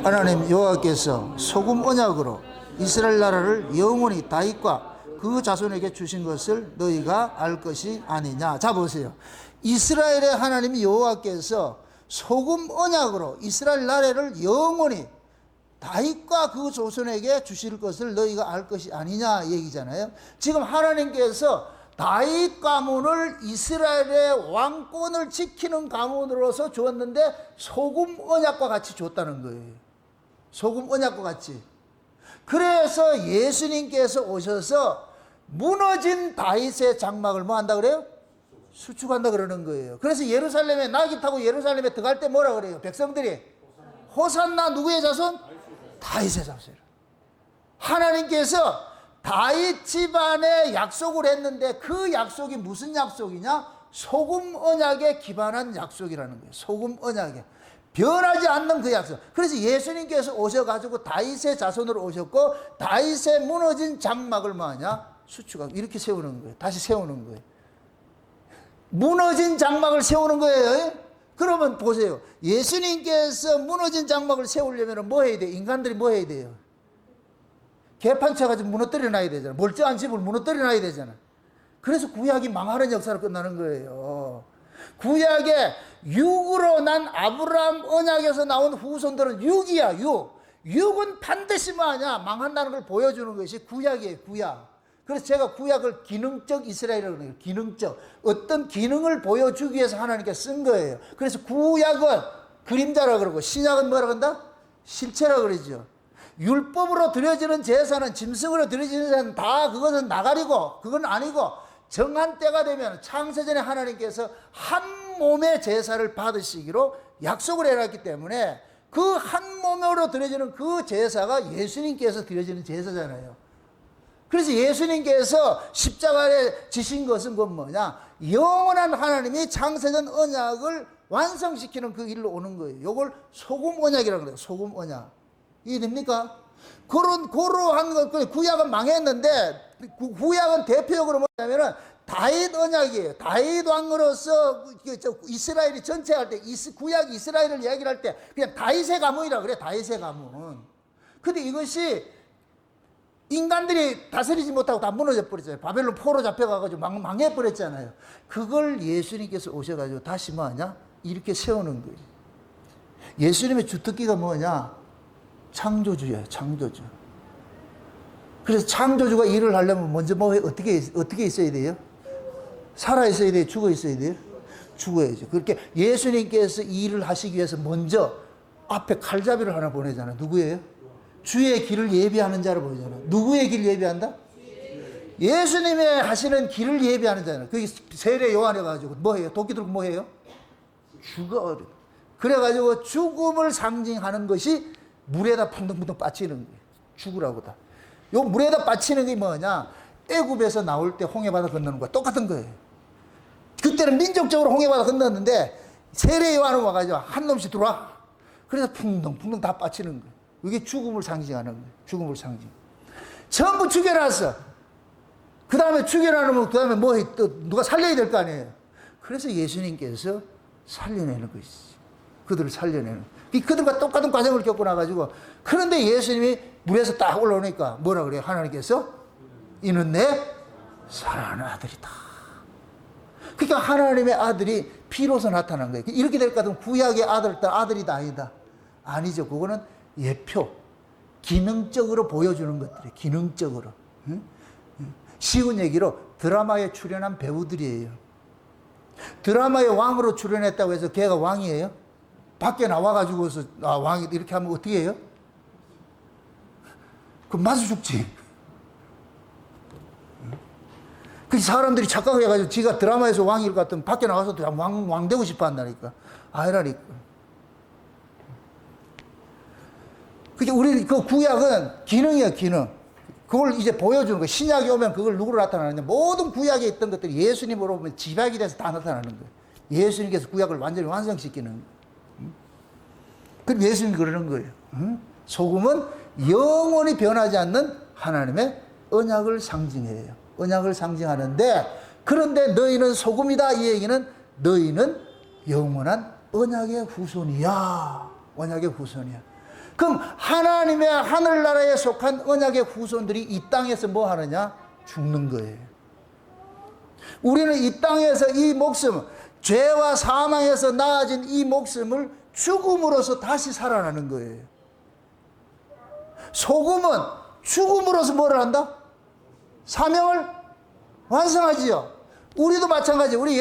하나님 여호와께서 소금 언약으로 이스라엘 나라를 영원히 다윗과 그 자손에게 주신 것을 너희가 알 것이 아니냐. 자 보세요. 이스라엘의 하나님 여호와께서 소금 언약으로 이스라엘 나라를 영원히 다윗과 그 조선에게 주실 것을 너희가 알 것이 아니냐 얘기잖아요. 지금 하나님께서 다윗 가문을 이스라엘의 왕권을 지키는 가문으로서 주었는데 소금 언약과 같이 줬다는 거예요. 소금 언약과 같이. 그래서 예수님께서 오셔서 무너진 다윗의 장막을 뭐 한다 그래요? 수축한다 그러는 거예요. 그래서 예루살렘에 나귀 타고 예루살렘에 들어갈 때 뭐라 그래요? 백성들이 호산나 누구의 자손? 다윗의 자손. 하나님께서 다윗 집안에 약속을 했는데 그 약속이 무슨 약속이냐? 소금 언약에 기반한 약속이라는 거예요. 소금 언약에 변하지 않는 그 약속. 그래서 예수님께서 오셔가지고 다윗의 자손으로 오셨고 다윗의 무너진 장막을 뭐하냐? 수축하고 이렇게 세우는 거예요. 다시 세우는 거예요. 무너진 장막을 세우는 거예요. 그러면 보세요. 예수님께서 무너진 장막을 세우려면 뭐 해야 돼요? 인간들이 뭐 해야 돼요? 개판 쳐가지고 무너뜨려 놔야 되잖아. 멀쩡한 집을 무너뜨려 놔야 되잖아. 그래서 구약이 망하는 역사로 끝나는 거예요. 구약에 육으로 난 아브라함 언약에서 나온 후손들은 육이야. 육은 반드시 뭐하냐? 망한다는 걸 보여주는 것이 구약이에요. 구약. 그래서 제가 구약을 기능적 이스라엘이라고 그래요. 기능적. 어떤 기능을 보여주기 위해서 하나님께 쓴 거예요. 그래서 구약은 그림자라고 그러고 신약은 뭐라고 한다? 실체라고 그러죠. 율법으로 드려지는 제사는 짐승으로 드려지는 제사는 다 그것은 나가리고 그건 아니고 정한 때가 되면 창세전에 하나님께서 한 몸의 제사를 받으시기로 약속을 해놨기 때문에 그 한 몸으로 드려지는 그 제사가 예수님께서 드려지는 제사잖아요. 그래서 예수님께서 십자가에 지신 것은 그건 뭐냐? 영원한 하나님이 창세전 언약을 완성시키는 그 일로 오는 거예요. 이걸 소금 언약이라고 그래요. 소금 언약. 이해됩니까? 그러한 것, 구약은 망했는데, 구약은 대표적으로 뭐냐면은, 다윗 언약이에요. 다윗 왕으로서 이스라엘이 전체할 때, 구약 이스라엘을 이야기를 할 때, 그냥 다윗의 가문이라고 그래, 다윗의 가문. 근데 이것이 인간들이 다스리지 못하고 다 무너져 버렸잖아요. 바벨론 포로 잡혀가지고 망해버렸잖아요. 그걸 예수님께서 오셔가지고 다시 뭐하냐? 이렇게 세우는 거예요. 예수님의 주특기가 뭐냐? 창조주예요. 창조주. 그래서 창조주가 일을 하려면 먼저 어떻게 있어야 돼요? 살아 있어야 돼요? 죽어 있어야 돼요? 죽어야죠. 그렇게 예수님께서 이 일을 하시기 위해서 먼저 앞에 칼잡이를 하나 보내잖아요. 누구예요? 주의 길을 예비하는 자를 보내잖아요. 누구의 길 예비한다? 예수님의 하시는 길을 예비하는 자잖아요. 그게 세례 요한에 가지고 뭐해요? 도끼 들고 뭐해요? 죽어. 그래가지고 죽음을 상징하는 것이 물에다 펑덩펑덩 빠치는 거예요. 죽으라고 다. 요 물에다 빠치는 게 뭐냐? 애굽에서 나올 때 홍해바다 건너는 거야. 똑같은 거예요. 그때는 민족적으로 홍해바다 건넜는데 세례 요한은 와가지고 한 놈씩 들어와. 그래서 풍덩풍덩 다 빠치는 거예요. 이게 죽음을 상징하는 거예요. 죽음을 상징. 전부 죽여놨어. 그 다음에 죽여놔놓으면 그 다음에 또 누가 살려야 될 거 아니에요. 그래서 예수님께서 살려내는 것이지. 그들을 살려내는. 그들과 똑같은 과정을 겪고 나가지고. 그런데 예수님이 물에서 딱 올라오니까 뭐라 그래요? 하나님께서 이는 내 사랑하는 아들이다. 그러니까 하나님의 아들이 피로서 나타난 거예요. 이렇게 될 것 같으면 구약의 아들이다 아니다. 아니죠. 그거는 예표. 기능적으로 보여주는 것들이에요. 기능적으로. 쉬운 얘기로 드라마에 출연한 배우들이에요. 드라마에 왕으로 출연했다고 해서 걔가 왕이에요? 밖에 나와가지고서 왕이 이렇게 하면 어떻게 해요? 그럼 맞아 죽지. 그 사람들이 착각해가지고 지가 드라마에서 왕일 것 같으면 밖에 나가서도 왕 되고 싶어 한다니까. 아니라니까. 그게 우리 그 구약은 기능이에요, 기능. 그걸 이제 보여주는 거예요. 신약이 오면 그걸 누구로 나타나느냐. 모든 구약에 있던 것들이 예수님으로 보면 집약이 돼서 다 나타나는 거예요. 예수님께서 구약을 완전히 완성시키는 거예요. 그럼 예수님이 그러는 거예요. 소금은 영원히 변하지 않는 하나님의 언약을 상징해요. 언약을 상징하는데, 그런데 너희는 소금이다. 이 얘기는 너희는 영원한 언약의 후손이야. 언약의 후손이야. 그럼 하나님의 하늘나라에 속한 언약의 후손들이 이 땅에서 뭐 하느냐? 죽는 거예요. 우리는 이 땅에서 이 목숨, 죄와 사망에서 나아진 이 목숨을 죽음으로써 다시 살아나는 거예요. 소금은 죽음으로써 뭐를 한다? 사명을 완성하지요. 우리도 마찬가지. 우리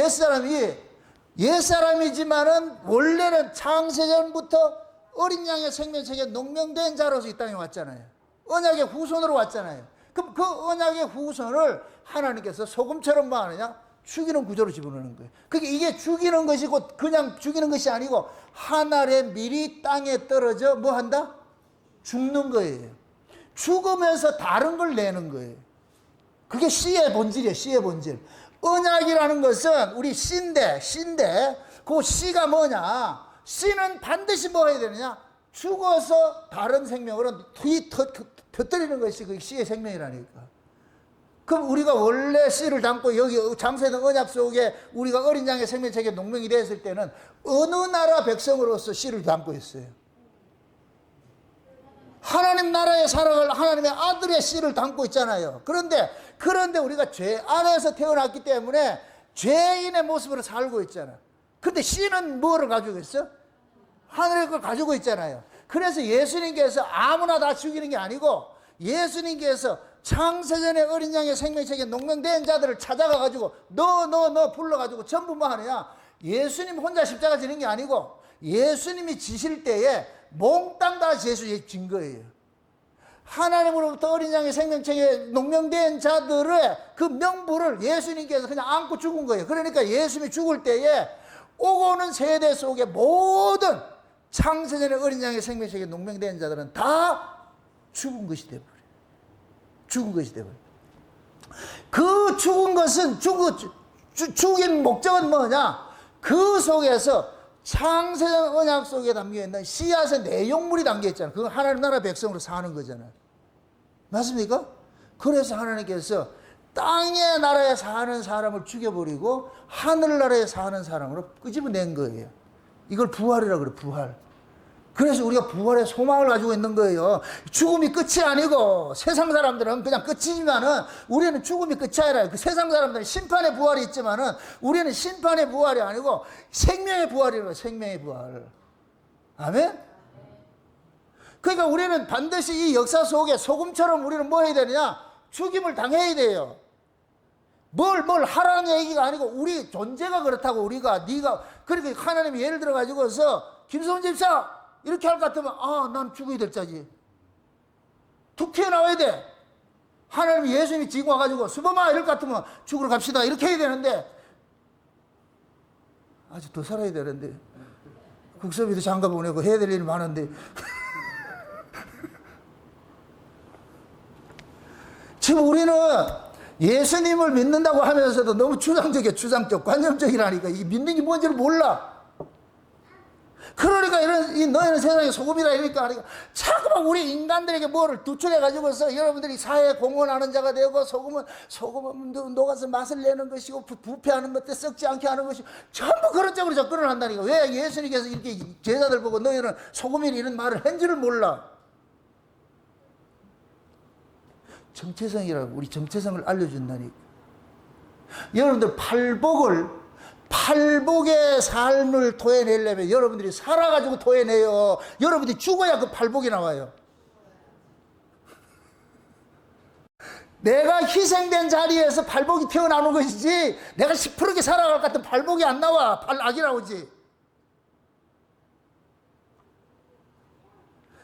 옛사람이지만은 원래는 창세전부터 어린 양의 생명책에 농명된 자로서 이 땅에 왔잖아요. 언약의 후손으로 왔잖아요. 그럼 그 언약의 후손을 하나님께서 소금처럼 뭐 하느냐? 죽이는 구조로 집어넣는 거예요. 그게 이게 죽이는 것이고 그냥 죽이는 것이 아니고 하늘의 밀이 땅에 떨어져 뭐 한다? 죽는 거예요. 죽으면서 다른 걸 내는 거예요. 그게 씨의 본질이에요. 씨의 본질. 언약이라는 것은 우리 씨인데 그 씨가 뭐냐? 씨는 반드시 뭐 해야 되느냐? 죽어서 다른 생명으로 터뜨리는 것이 그 씨의 생명이라니까. 그럼 우리가 원래 씨를 담고 여기 장세된 언약 속에 우리가 어린 양의 생명책에 농명이 되었을 때는 어느 나라 백성으로서 씨를 담고 있어요? 하나님 나라의 사랑을 하나님의 아들의 씨를 담고 있잖아요. 그런데 우리가 죄 안에서 태어났기 때문에 죄인의 모습으로 살고 있잖아. 근데 씨는 뭐를 가지고 있어? 하늘의 걸 가지고 있잖아요. 그래서 예수님께서 아무나 다 죽이는 게 아니고 예수님께서 창세전에 어린 양의 생명책에 농명된 자들을 찾아가가지고 너 불러가지고 전부 뭐 하느냐? 예수님 혼자 십자가 지는 게 아니고 예수님이 지실 때에 몽땅 다 예수님이 진 거예요. 하나님으로부터 어린 양의 생명책에 농명된 자들의 그 명부를 예수님께서 그냥 안고 죽은 거예요. 그러니까 예수님이 죽을 때에 오고 오는 세대 속에 모든 창세전에 어린 양의 생명책에 농명된 자들은 다 죽은 것이 되어버려요. 죽은 것이 되어버려요. 그 죽은 것은 죽인 목적은 뭐냐? 그 속에서 창세전 언약 속에 담겨있는 씨앗의 내용물이 담겨있잖아요. 그건 하나님 나라 백성으로 사는 거잖아요. 맞습니까? 그래서 하나님께서 땅의 나라에 사는 사람을 죽여버리고 하늘나라에 사는 사람으로 끄집어낸 거예요. 이걸 부활이라고 그래요. 부활. 그래서 우리가 부활의 소망을 가지고 있는 거예요. 죽음이 끝이 아니고 세상 사람들은 그냥 끝이지만은 우리는 죽음이 끝이 아니라 그 세상 사람들은 심판의 부활이 있지만은 우리는 심판의 부활이 아니고 생명의 부활이라고. 생명의 부활. 아멘? 그러니까 우리는 반드시 이 역사 속에 소금처럼 우리는 뭐 해야 되느냐? 죽임을 당해야 돼요. 뭘 하라는 얘기가 아니고 우리 존재가 그렇다고. 네가 그러니까 하나님이 예를 들어 가지고서 김성훈 집사 이렇게 할 것 같으면 난 죽어야 될 자지. 툭 튀어나와야 돼. 하나님이 예수님이 지금 와가지고 수범아 이럴 것 같으면 죽으러 갑시다 이렇게 해야 되는데 아직 더 살아야 되는데 국서비도 장가 보내고 해야 될 일이 많은데 지금 우리는 예수님을 믿는다고 하면서도 너무 주장적 관념적이라니까. 이게 믿는 게 뭔지를 몰라. 그러니까 너희는 세상의 소금이라 이러니까 자꾸만 우리 인간들에게 뭐를 두출해가지고서 여러분들이 사회에 공헌하는 자가 되고 소금은 녹아서 맛을 내는 것이고 부패하는 것들 썩지 않게 하는 것이고 전부 그런 쪽으로 접근을 한다니까. 왜 예수님께서 이렇게 제자들 보고 너희는 소금이라 이런 말을 한지를 몰라. 정체성이라고 우리 정체성을 알려준다니까. 여러분들 팔복의 삶을 토해내려면 여러분들이 살아가지고 토해내요. 여러분들이 죽어야 그 팔복이 나와요. 내가 희생된 자리에서 팔복이 튀어나오는 것이지 내가 시퍼렇게 살아갈 것 같은 팔복이 안 나와. 팔악이 나오지.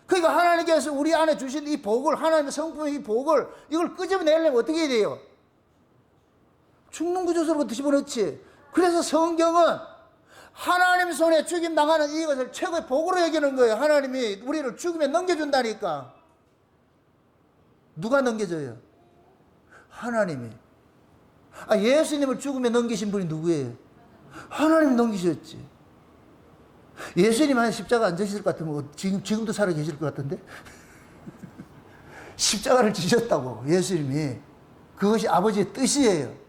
그러니까 하나님께서 우리 안에 주신 이 복을, 하나님의 성품의 이 복을 이걸 끄집어내려면 어떻게 해야 돼요? 죽는 구조서로 집어넣지. 그래서 성경은 하나님 손에 죽임 당하는 이것을 최고의 복으로 여기는 거예요. 하나님이 우리를 죽임에 넘겨준다니까. 누가 넘겨줘요? 하나님이. 예수님을 죽음에 넘기신 분이 누구예요? 하나님이 넘기셨지. 예수님 안에 십자가 안 지실 것 같으면 지금도 살아 계실 것 같은데? 십자가를 지셨다고 예수님이. 그것이 아버지의 뜻이에요.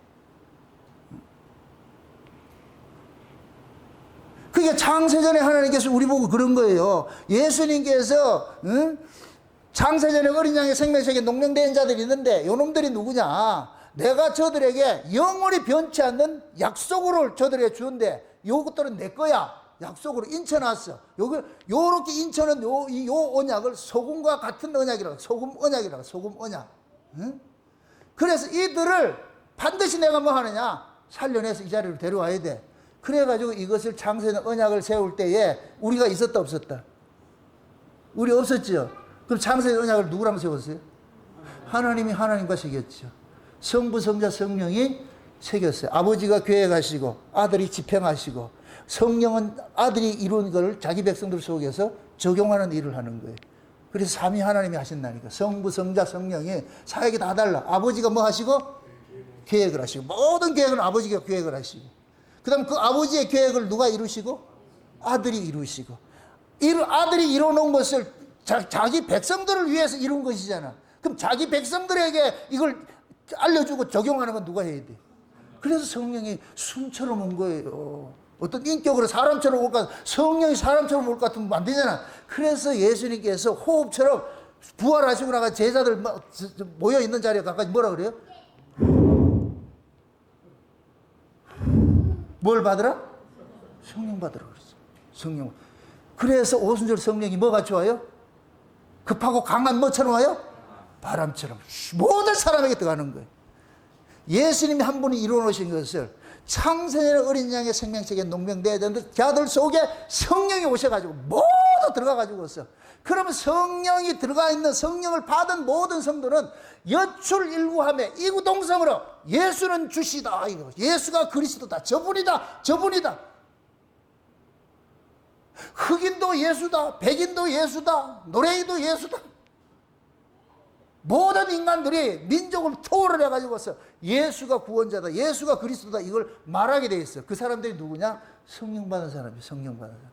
그게 창세전에 하나님께서 우리 보고 그런 거예요. 예수님께서 창세전에 어린 양의 생명책에 농명된 자들이 있는데 요놈들이 누구냐? 내가 저들에게 영원히 변치 않는 약속으로 저들에게 주는데 요것들은 내 거야. 약속으로 인쳐놨어. 요렇게 인쳐는 요 언약을 소금과 같은 언약이라고. 소금 언약. 응? 그래서 이들을 반드시 내가 뭐 하느냐? 살려내서 이 자리로 데려와야 돼. 그래가지고 이것을 창세전 언약을 세울 때에 우리가 있었다 없었다? 우리 없었죠. 그럼 창세전 언약을 누구랑 세웠어요? 하나님이 하나님과 새겼죠. 성부, 성자, 성령이 새겼어요. 아버지가 계획하시고 아들이 집행하시고 성령은 아들이 이룬 걸 자기 백성들 속에서 적용하는 일을 하는 거예요. 그래서 삼위 하나님이 하신다니까. 성부, 성자, 성령이 사역이 다 달라. 아버지가 뭐 하시고? 계획을 하시고. 모든 계획은 아버지가 계획을 하시고. 그 다음 그 아버지의 계획을 누가 이루시고? 아들이 이루시고. 아들이 이뤄놓은 것을 자기 백성들을 위해서 이룬 것이잖아. 그럼 자기 백성들에게 이걸 알려주고 적용하는 건 누가 해야 돼? 그래서 성령이 숨처럼 온 거예요. 어떤 인격으로 사람처럼 올 것 같아. 성령이 사람처럼 올 것 같으면 안 되잖아. 그래서 예수님께서 호흡처럼 부활하시고 나가 제자들 모여있는 자리에 가까이 뭐라 그래요? 뭘 받으라? 성령 받으라 그랬어. 성령. 그래서 오순절 성령이 뭐 같이 와요? 급하고 강한 뭐처럼 와요? 바람처럼 모든 사람에게 들어가는 거예요. 예수님이 한 분이 이루어놓으신 것을 창세전의 어린 양의 생명책에 농명되어야 되는데 자들 속에 성령이 오셔가지고 모두 들어가가지고서 그러면 성령이 들어가 있는 성령을 받은 모든 성도는 여출일구하며 이구동성으로 예수는 주시다. 예수가 그리스도다. 저분이다. 흑인도 예수다. 백인도 예수다. 노래이도 예수다. 모든 인간들이 민족을 초월을 해가지고서 예수가 구원자다. 예수가 그리스도다. 이걸 말하게 돼 있어요. 그 사람들이 누구냐? 성령 받은 사람이에요. 성령 받은 사람.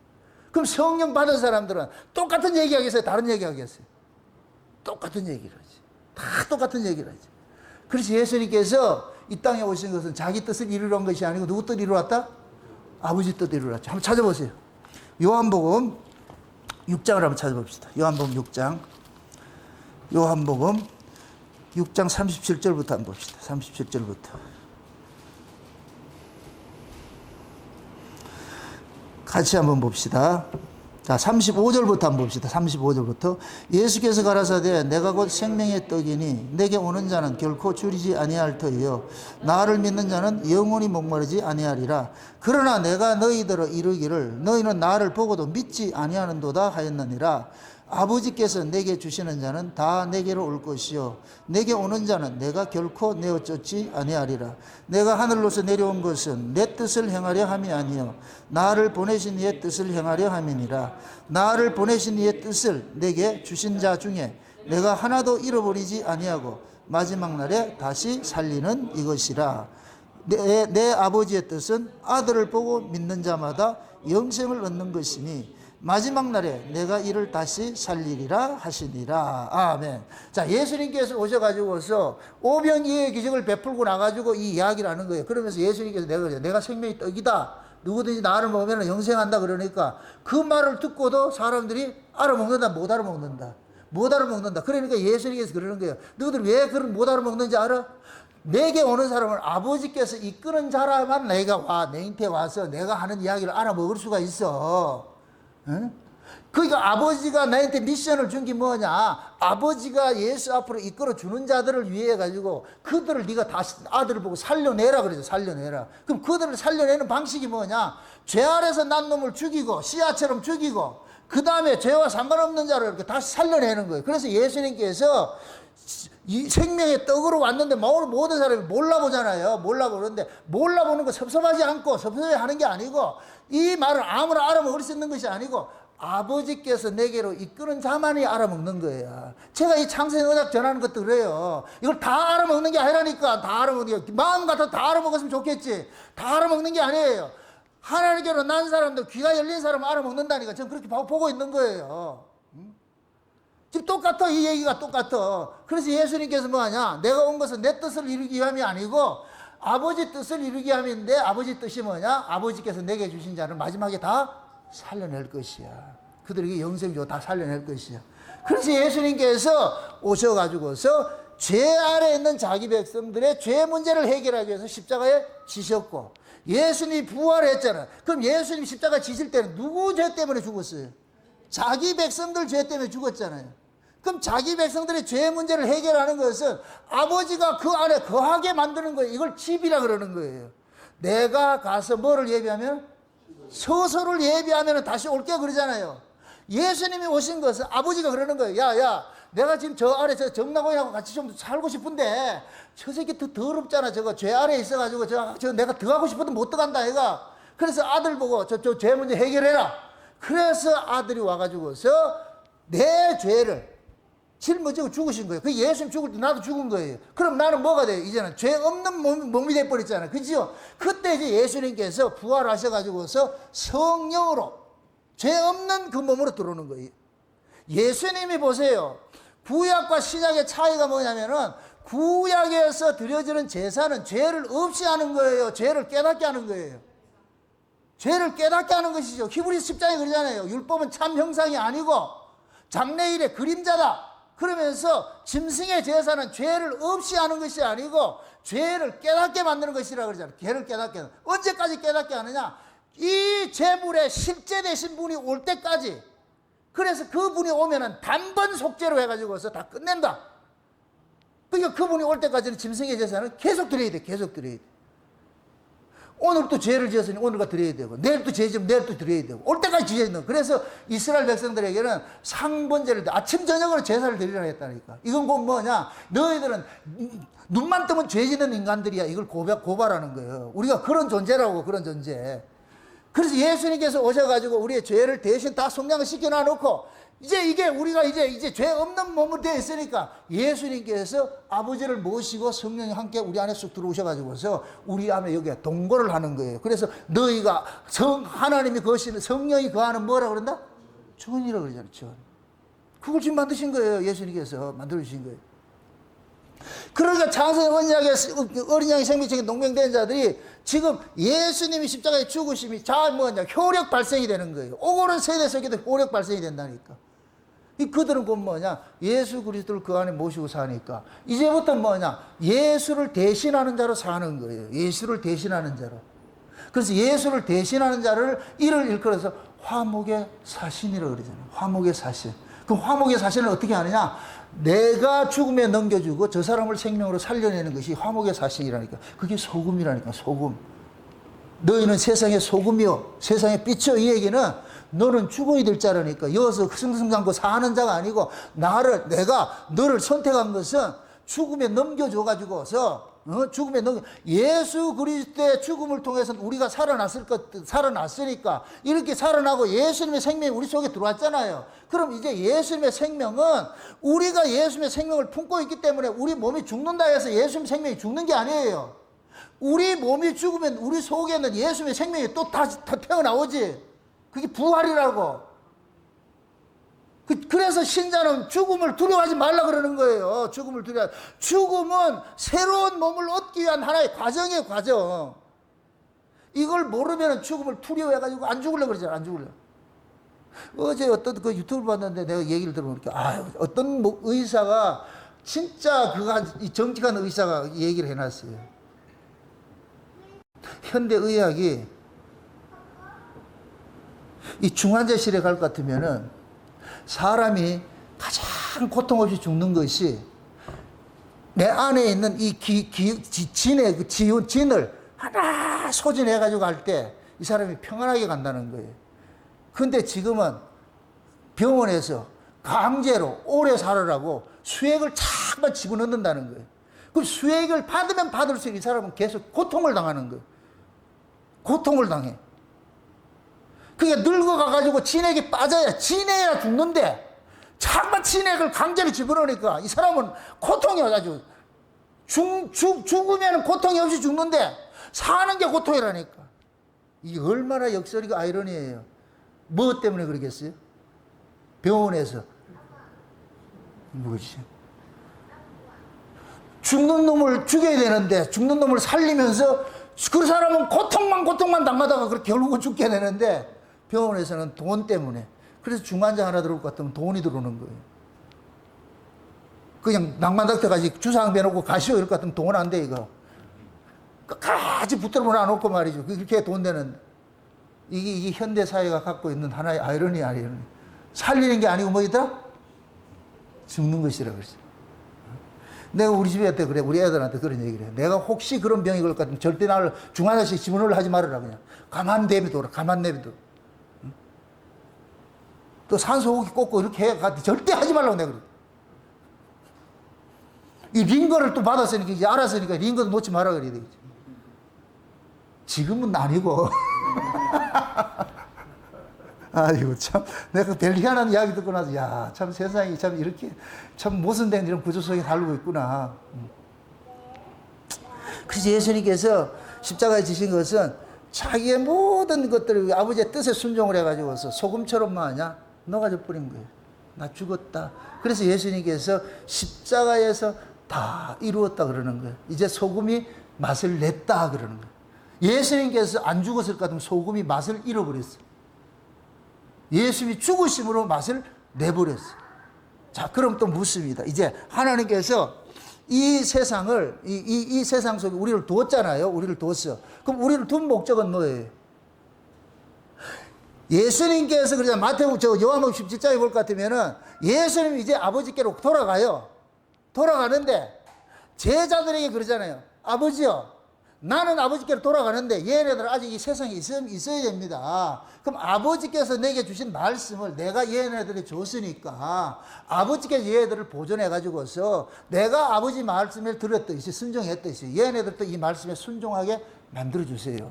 그럼 성령 받은 사람들은 똑같은 얘기 하겠어요? 다른 얘기 하겠어요? 똑같은 얘기를 하지. 다 똑같은 얘기를 하지. 그래서 예수님께서 이 땅에 오신 것은 자기 뜻을 이루려는 것이 아니고 누구 뜻을 이루었다? 아버지 뜻을 이루었죠. 한번 찾아보세요. 요한복음 6장을 한번 찾아봅시다. 요한복음 6장 37절부터 한번 봅시다. 37절부터. 같이 한번 봅시다. 자, 35절부터 한번 봅시다. 35절부터. 예수께서 가라사대 내가 곧 생명의 떡이니 내게 오는 자는 결코 줄이지 아니할 터이요 나를 믿는 자는 영원히 목마르지 아니하리라. 그러나 내가 너희들어 이르기를 너희는 나를 보고도 믿지 아니하는도다 하였느니라. 아버지께서 내게 주시는 자는 다 내게로 올 것이요 내게 오는 자는 내가 결코 내어 쫓지 아니하리라. 내가 하늘로서 내려온 것은 내 뜻을 행하려 함이 아니요 나를 보내신 이의 뜻을 행하려 함이니라. 나를 보내신 이의 뜻을 내게 주신 자 중에 내가 하나도 잃어버리지 아니하고 마지막 날에 다시 살리는 이것이라. 내 아버지의 뜻은 아들을 보고 믿는 자마다 영생을 얻는 것이니 마지막 날에 내가 이를 다시 살리리라 하시니라. 아멘. 자, 예수님께서 오셔가지고서 오병이의 기적을 베풀고 나가지고 이 이야기를 하는 거예요. 그러면서 예수님께서 내가 생명의 떡이다. 누구든지 나를 먹으면 영생한다. 그러니까 그 말을 듣고도 사람들이 알아먹는다, 못 알아먹는다. 못 알아먹는다. 그러니까 예수님께서 그러는 거예요. 너희들 왜 그런 못 알아먹는지 알아? 내게 오는 사람은 아버지께서 이끄는 자라만 내가 내한테 와서 내가 하는 이야기를 알아먹을 수가 있어. 응? 그러니까 아버지가 나한테 미션을 준 게 뭐냐? 아버지가 예수 앞으로 이끌어 주는 자들을 위해 가지고 그들을 네가 다시 아들을 보고 살려내라 그러죠. 살려내라. 그럼 그들을 살려내는 방식이 뭐냐? 죄 아래서 난 놈을 죽이고 씨앗처럼 죽이고 그 다음에 죄와 상관없는 자를 이렇게 다시 살려내는 거예요. 그래서 예수님께서 이 생명의 떡으로 왔는데 모든 사람이 몰라보잖아요. 몰라보는데 몰라보는 거 섭섭하지 않고 섭섭해 하는 게 아니고 이 말을 아무나 알아먹을 수 있는 것이 아니고 아버지께서 내게로 이끄는 자만이 알아먹는 거예요. 제가 이 창세의학 전하는 것도 그래요. 이걸 다 알아먹는 게 아니라니까. 다 알아먹는 게 마음 같아서 다 알아먹었으면 좋겠지. 다 알아먹는 게 아니에요. 하나님께로 난 사람들 귀가 열린 사람을 알아먹는다니까. 저는 그렇게 보고 있는 거예요. 지금 똑같아. 이 얘기가 똑같아. 그래서 예수님께서 뭐하냐? 내가 온 것은 내 뜻을 이루기 위함이 아니고 아버지 뜻을 이루기 위함인데 아버지 뜻이 뭐냐? 아버지께서 내게 주신 자를 마지막에 다 살려낼 것이야. 그들에게 영생 주고 다 살려낼 것이야. 그래서 예수님께서 오셔가지고서 죄 아래 있는 자기 백성들의 죄 문제를 해결하기 위해서 십자가에 지셨고 예수님이 부활했잖아. 그럼 예수님이 십자가 지실 때는 누구 죄 때문에 죽었어요? 자기 백성들 죄 때문에 죽었잖아요. 그럼 자기 백성들의 죄 문제를 해결하는 것은 아버지가 그 안에 거하게 만드는 거예요. 이걸 집이라 그러는 거예요. 내가 가서 뭐를 예비하면? 서서를 예비하면 다시 올게 그러잖아요. 예수님이 오신 것은 아버지가 그러는 거예요. 야, 내가 지금 저 아래 저 정나고인하고 같이 좀 살고 싶은데 저 새끼 더 더럽잖아. 저거 죄 아래에 있어가지고 저 내가 들어가고 싶어도 못 들어간다 얘가. 그래서 아들 보고 저 죄 문제 해결해라. 그래서 아들이 와가지고서 내 죄를 짊어지고 죽으신 거예요. 그 예수님 죽을 때 나도 죽은 거예요. 그럼 나는 뭐가 돼요? 이제는 죄 없는 몸이 돼버렸잖아요. 그죠? 그때 이제 예수님께서 부활하셔가지고서 성령으로 죄 없는 그 몸으로 들어오는 거예요. 예수님이 보세요. 구약과 신약의 차이가 뭐냐면은 구약에서 드려지는 제사는 죄를 없이 하는 거예요. 죄를 깨닫게 하는 거예요. 죄를 깨닫게 하는 것이죠. 히브리서 10장에 그러잖아요. 율법은 참 형상이 아니고 장래일의 그림자다. 그러면서 짐승의 제사는 죄를 없이 하는 것이 아니고 죄를 깨닫게 만드는 것이라고 그러잖아요. 죄를 깨닫게 하는. 언제까지 깨닫게 하느냐? 이 제물의 실제 되신 분이 올 때까지. 그래서 그분이 오면은 단번 속죄로 해가지고서 다 끝낸다. 그러니까 그분이 올 때까지는 짐승의 제사는 계속 드려야 돼. 계속 드려야 돼. 오늘 또 죄를 지었으니 오늘가 드려야 되고 내일 또 죄 지으면 내일 또 드려야 되고 올 때까지 지어야 된다. 그래서 이스라엘 백성들에게는 상번제를 아침 저녁으로 제사를 드리라 했다니까. 이건 곧 뭐냐? 너희들은 눈만 뜨면 죄 짓는 인간들이야. 이걸 고발하는 거예요. 우리가 그런 존재라고. 그런 존재. 그래서 예수님께서 오셔가지고 우리의 죄를 대신 다 속량을 시켜놔 놓고 이제 이게 우리가 이제 죄 없는 몸으로 되어 있으니까 예수님께서 아버지를 모시고 성령이 함께 우리 안에 쑥 들어오셔가지고서 우리 안에 여기에 동거를 하는 거예요. 그래서 너희가 하나님이 거시는 성령이 거하는 뭐라 그런다? 전이라고 그러잖아요. 전. 그걸 지금 만드신 거예요. 예수님께서 만들어주신 거예요. 그러니까 창세기 어린 양의 생명책에 농명된 자들이 지금 예수님이 십자가에 죽으심이 뭐냐 효력 발생이 되는 거예요. 오고는 세대 속에도 효력 발생이 된다니까. 그들은 곧 뭐냐 예수 그리스도를 그 안에 모시고 사니까 이제부터 뭐냐 예수를 대신하는 자로 사는 거예요. 예수를 대신하는 자로. 그래서 예수를 대신하는 자를 이를 일컬어서 화목의 사신이라고 그러잖아요. 화목의 사신. 그 화목의 사신을 어떻게 하느냐? 내가 죽음에 넘겨주고 저 사람을 생명으로 살려내는 것이 화목의 사신이라니까. 그게 소금이라니까. 소금. 너희는 세상의 소금이요 세상의 빛이요. 이 얘기는 너는 죽어야 될 자라니까. 여기서 승승장구 사는 자가 아니고 내가 너를 선택한 것은 죽음에 넘겨줘가지고서 예수 그리스도의 죽음을 통해서 우리가 살아났으니까 이렇게 살아나고 예수님의 생명이 우리 속에 들어왔잖아요. 그럼 이제 예수님의 생명은 우리가 예수님의 생명을 품고 있기 때문에 우리 몸이 죽는다 해서 예수님의 생명이 죽는 게 아니에요. 우리 몸이 죽으면 우리 속에는 예수님의 생명이 또 다시 태어나오지. 그게 부활이라고. 그래서 신자는 죽음을 두려워하지 말라 그러는 거예요. 죽음은 새로운 몸을 얻기 위한 하나의 과정이에요, 과정. 이걸 모르면 죽음을 두려워해가지고 안 죽으려고 그러잖아요, 안 죽으려고. 어제 어떤 그 유튜브 봤는데 내가 얘기를 들어보니까, 어떤 의사가, 진짜 정직한 의사가 얘기를 해놨어요. 현대의학이 이 중환자실에 갈 것 같으면은 사람이 가장 고통 없이 죽는 것이 내 안에 있는 이 진의 그 진을 하나 소진해가지고 갈 때 이 사람이 평안하게 간다는 거예요. 근데 지금은 병원에서 강제로 오래 살으라고 수액을 자꾸만 집어넣는다는 거예요. 그 수액을 받으면 받을수록 이 사람은 계속 고통을 당하는 거예요. 고통을 당해. 그게 늙어가가지고 진액이 빠져야, 진해야 죽는데, 자꾸만 진액을 강제로 집어넣으니까 이 사람은 고통이 와가지고, 죽으면 고통이 없이 죽는데, 사는 게 고통이라니까. 이게 얼마나 역설이고 아이러니예요. 뭐 때문에 그러겠어요? 병원에서. 뭐지? 죽는 놈을 죽여야 되는데, 죽는 놈을 살리면서, 그 사람은 고통만 당하다가 그렇게 결국은 죽게 되는데, 병원에서는 돈 때문에. 그래서 중환자 하나 들어올 것 같으면 돈이 들어오는 거예요. 그냥 낭만닥터까지 주사항 배놓고 가시오 이럴 것 같으면 돈 안 돼, 이거. 끝까지 붙들어 놔놓고 말이죠. 그렇게 돈 되는. 이게 현대사회가 갖고 있는 하나의 아이러니. 살리는 게 아니고 뭐이더라? 죽는 것이라 그러지. 내가 우리 집에 때 그래, 우리 애들한테 그런 얘기를 해. 내가 혹시 그런 병이 걸릴 것 같으면 절대 나를 중환자실 집어넣으려 하지 말아라, 그냥. 가만 내비둬라, 가만 내비둬. 응? 또 산소호흡기 꽂고 이렇게 해. 절대 하지 말라고 내가 그래. 이 링거를 또 받았으니까, 이제 알았으니까 링거도 놓지 마라 그래야 되겠지. 지금은 아니고. 아이고, 참, 내가 별 희한한 이야기 듣고 나서, 야, 참 세상이 참 이렇게, 참 모순된 이런 구조 속에 살고 있구나. 그래서 예수님께서 십자가에 지신 것은 자기의 모든 것들을 아버지의 뜻에 순종을 해가지고서 소금처럼만 하냐? 녹아져 버린 거예요. 나 죽었다. 그래서 예수님께서 십자가에서 다 이루었다 그러는 거예요. 이제 소금이 맛을 냈다 그러는 거예요. 예수님께서 안 죽었을 것 같으면 소금이 맛을 잃어버렸어요. 예수님이 죽으심으로 맛을 내버렸어요. 자, 그럼 또 묻습니다. 이제 하나님께서 이 세상을, 이 세상 속에 우리를 두었잖아요. 우리를 두었어. 그럼 우리를 둔 목적은 뭐예요? 예수님께서 그러자 마태복음, 요한복음 17장에 볼 것 같으면은 예수님이 이제 아버지께로 돌아가요. 돌아가는데 제자들에게 그러잖아요. 아버지요, 나는 아버지께로 돌아가는데 얘네들 아직 이 세상에 있어야 됩니다. 그럼 아버지께서 내게 주신 말씀을 내가 얘네들이 줬으니까 아버지께서 얘네들을 보존해가지고서 내가 아버지 말씀을 들었듯이 순종했듯이 얘네들도 이 말씀에 순종하게 만들어주세요.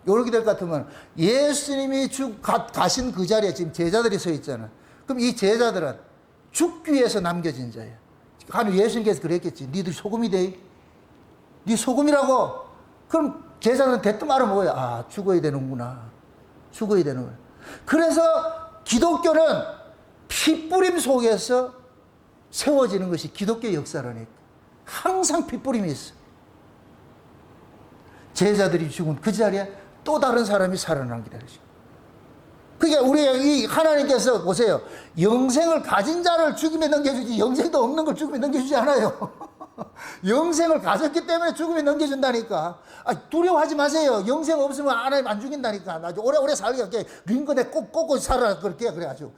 이렇게 될 것 같으면 예수님이 가신 그 자리에 지금 제자들이 서 있잖아요. 그럼 이 제자들은 죽기 위해서 남겨진 자예요. 하늘 예수님께서 그랬겠지. 니들 소금이 돼. 니 소금이라고. 그럼 제자들은 대뜸 알아먹어요. 아, 죽어야 되는구나. 죽어야 되는구나. 그래서 기독교는 피뿌림 속에서 세워지는 것이 기독교의 역사라니까. 항상 피뿌림이 있어. 제자들이 죽은 그 자리에 또 다른 사람이 살아나는 기다리죠. 그게 우리 하나님께서 보세요. 영생을 가진 자를 죽임에 넘겨주지 영생도 없는 걸 죽임에 넘겨주지 않아요. 영생을 가졌기 때문에 죽음에 넘겨준다니까. 두려워하지 마세요. 영생 없으면 하나님 안 죽인다니까. 아주 오래오래 살게 할게. 링건에 꽂고 살아라. 그렇게 그래가지고.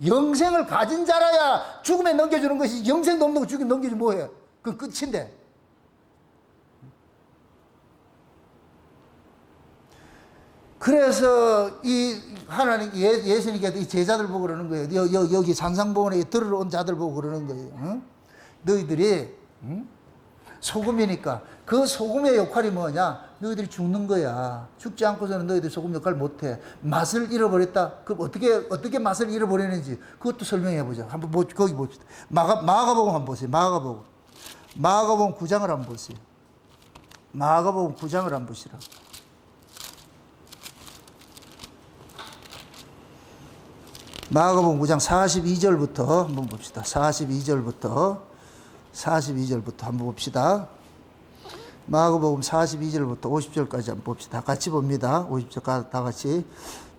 영생을 가진 자라야 죽음에 넘겨주는 것이 영생도 없는 거 죽임에 넘겨주면 뭐해? 그 끝인데. 그래서 이 하나님 예수님께서 이 제자들 보고 그러는 거예요. 여기 산상보원에 들어온 자들 보고 그러는 거예요. 응? 너희들이 소금이니까 그 소금의 역할이 뭐냐? 너희들이 죽는 거야. 죽지 않고서는 너희들 소금 역할을 못해. 맛을 잃어버렸다. 그럼 어떻게 맛을 잃어버리는지 그것도 설명해 보자. 한번 거기 봅시다. 마가복음 한번 보세요. 마가복음 9장을 한번 보세요. 마가복음 9장을 한번 보시라. 마가복음 9장 42절부터 한번 봅시다. 42절부터 한번 봅시다. 마가복음 42절부터 50절까지 한번 봅시다. 같이 봅니다. 50절 다 같이.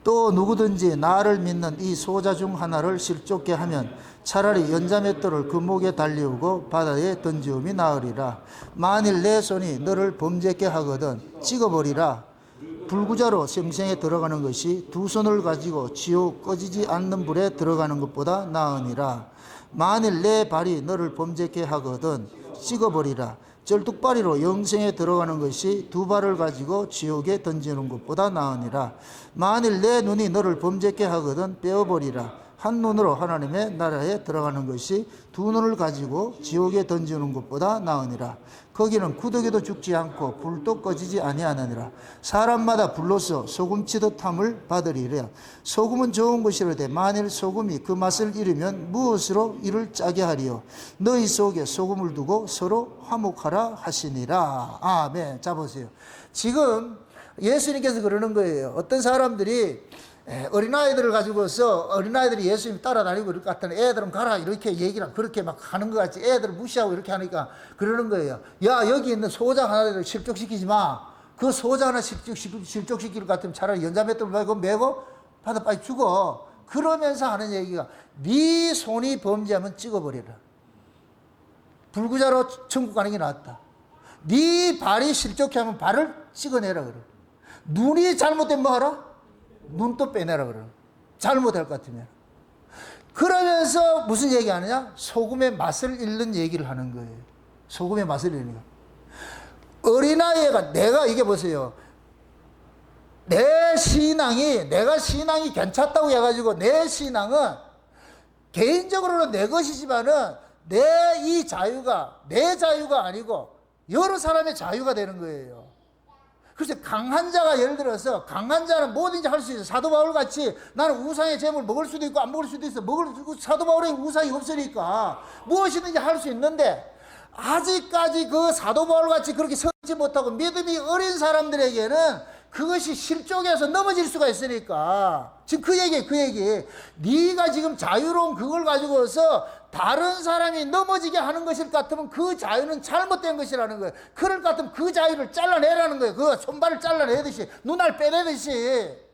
또 누구든지 나를 믿는 이 소자 중 하나를 실족게 하면 차라리 연자맷돌을 그 목에 달리우고 바다에 던지움이 나으리라. 만일 내 손이 너를 범죄케 하거든 찍어버리라. 불구자로 생생에 들어가는 것이 두 손을 가지고 지옥 꺼지지 않는 불에 들어가는 것보다 나으니라. 만일 내 발이 너를 범죄케 하거든 찍어버리라. 절뚝발이로 영생에 들어가는 것이 두 발을 가지고 지옥에 던지는 것보다 나으니라. 만일 내 눈이 너를 범죄케 하거든 빼어버리라. 한 눈으로 하나님의 나라에 들어가는 것이 두 눈을 가지고 지옥에 던지는 것보다 나으니라. 거기는 구더기도 죽지 않고 불도 꺼지지 아니하느니라. 사람마다 불로서 소금치듯 함을 받으리라. 소금은 좋은 것이로되 만일 소금이 그 맛을 잃으면 무엇으로 이를 짜게 하리요. 너희 속에 소금을 두고 서로 화목하라 하시니라. 아멘. 자 보세요. 지금 예수님께서 그러는 거예요. 어떤 사람들이 어린아이들을 가지고서 어린아이들이 예수님 따라다니고 이럴 것 같더니 애들은 가라 이렇게 얘기를 그렇게 막 하는 것 같이 애들을 무시하고 이렇게 하니까 그러는 거예요. 야, 여기 있는 소자 하나를 실족시키지 마. 그 소자 하나 실족시킬 것 같으면 차라리 연자맷돌 메고 받아 빨리 죽어. 그러면서 하는 얘기가 네 손이 범죄하면 찍어버려라. 불구자로 천국 가는 게 낫다. 네 발이 실족해 하면 발을 찍어내라 그래. 눈이 잘못되면 뭐 하라? 눈도 빼내라 그래. 잘못할 것 같으면. 그러면서 무슨 얘기 하느냐? 소금의 맛을 잃는 얘기를 하는 거예요. 소금의 맛을 잃는 거. 어린아이가 내가 이게 보세요. 내가 신앙이 괜찮다고 해가지고 내 신앙은 개인적으로는 내 것이지만은 내 이 자유가 내 자유가 아니고 여러 사람의 자유가 되는 거예요. 그래서 강한 자가 예를 들어서 강한 자는 뭐든지 할 수 있어. 사도 바울 같이 나는 우상의 재물 먹을 수도 있고 안 먹을 수도 있어. 사도 바울의 우상이 없으니까 무엇이든지 할 수 있는데 아직까지 그 사도 바울 같이 그렇게 서지 못하고 믿음이 어린 사람들에게는 그것이 실족해서 넘어질 수가 있으니까 지금 그 얘기 네가 지금 자유로운 그걸 가지고서 다른 사람이 넘어지게 하는 것일 같으면 그 자유는 잘못된 것이라는 거예요. 그럴 것 같으면 그 자유를 잘라내라는 거예요. 그 손발을 잘라내듯이 눈알 빼내듯이.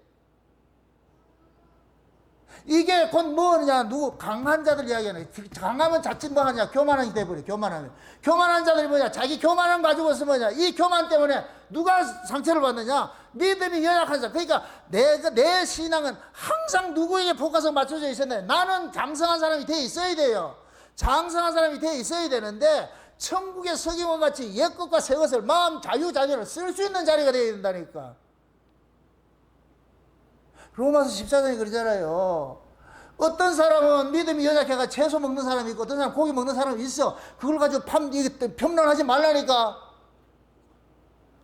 이게 곧 뭐냐, 강한 자들 이야기하네. 강하면 자칫 뭐 하냐, 교만하게 돼버려, 교만하면. 교만한 자들이 뭐냐, 자기 교만함 가지고서 뭐냐, 이 교만 때문에 누가 상처를 받느냐, 믿음이 연약한 사람. 그러니까 내 신앙은 항상 누구에게 포커스가 맞춰져 있었네. 나는 장성한 사람이 돼 있어야 돼요. 장성한 사람이 돼 있어야 되는데, 천국의 서기관 같이 옛 것과 새 것을 마음 자유를 쓸 수 있는 자리가 되어야 된다니까. 로마서 14장에 그러잖아요. 어떤 사람은 믿음이 연약해가 채소 먹는 사람이 있고 어떤 사람은 고기 먹는 사람이 있어. 그걸 가지고 평론하지 말라니까.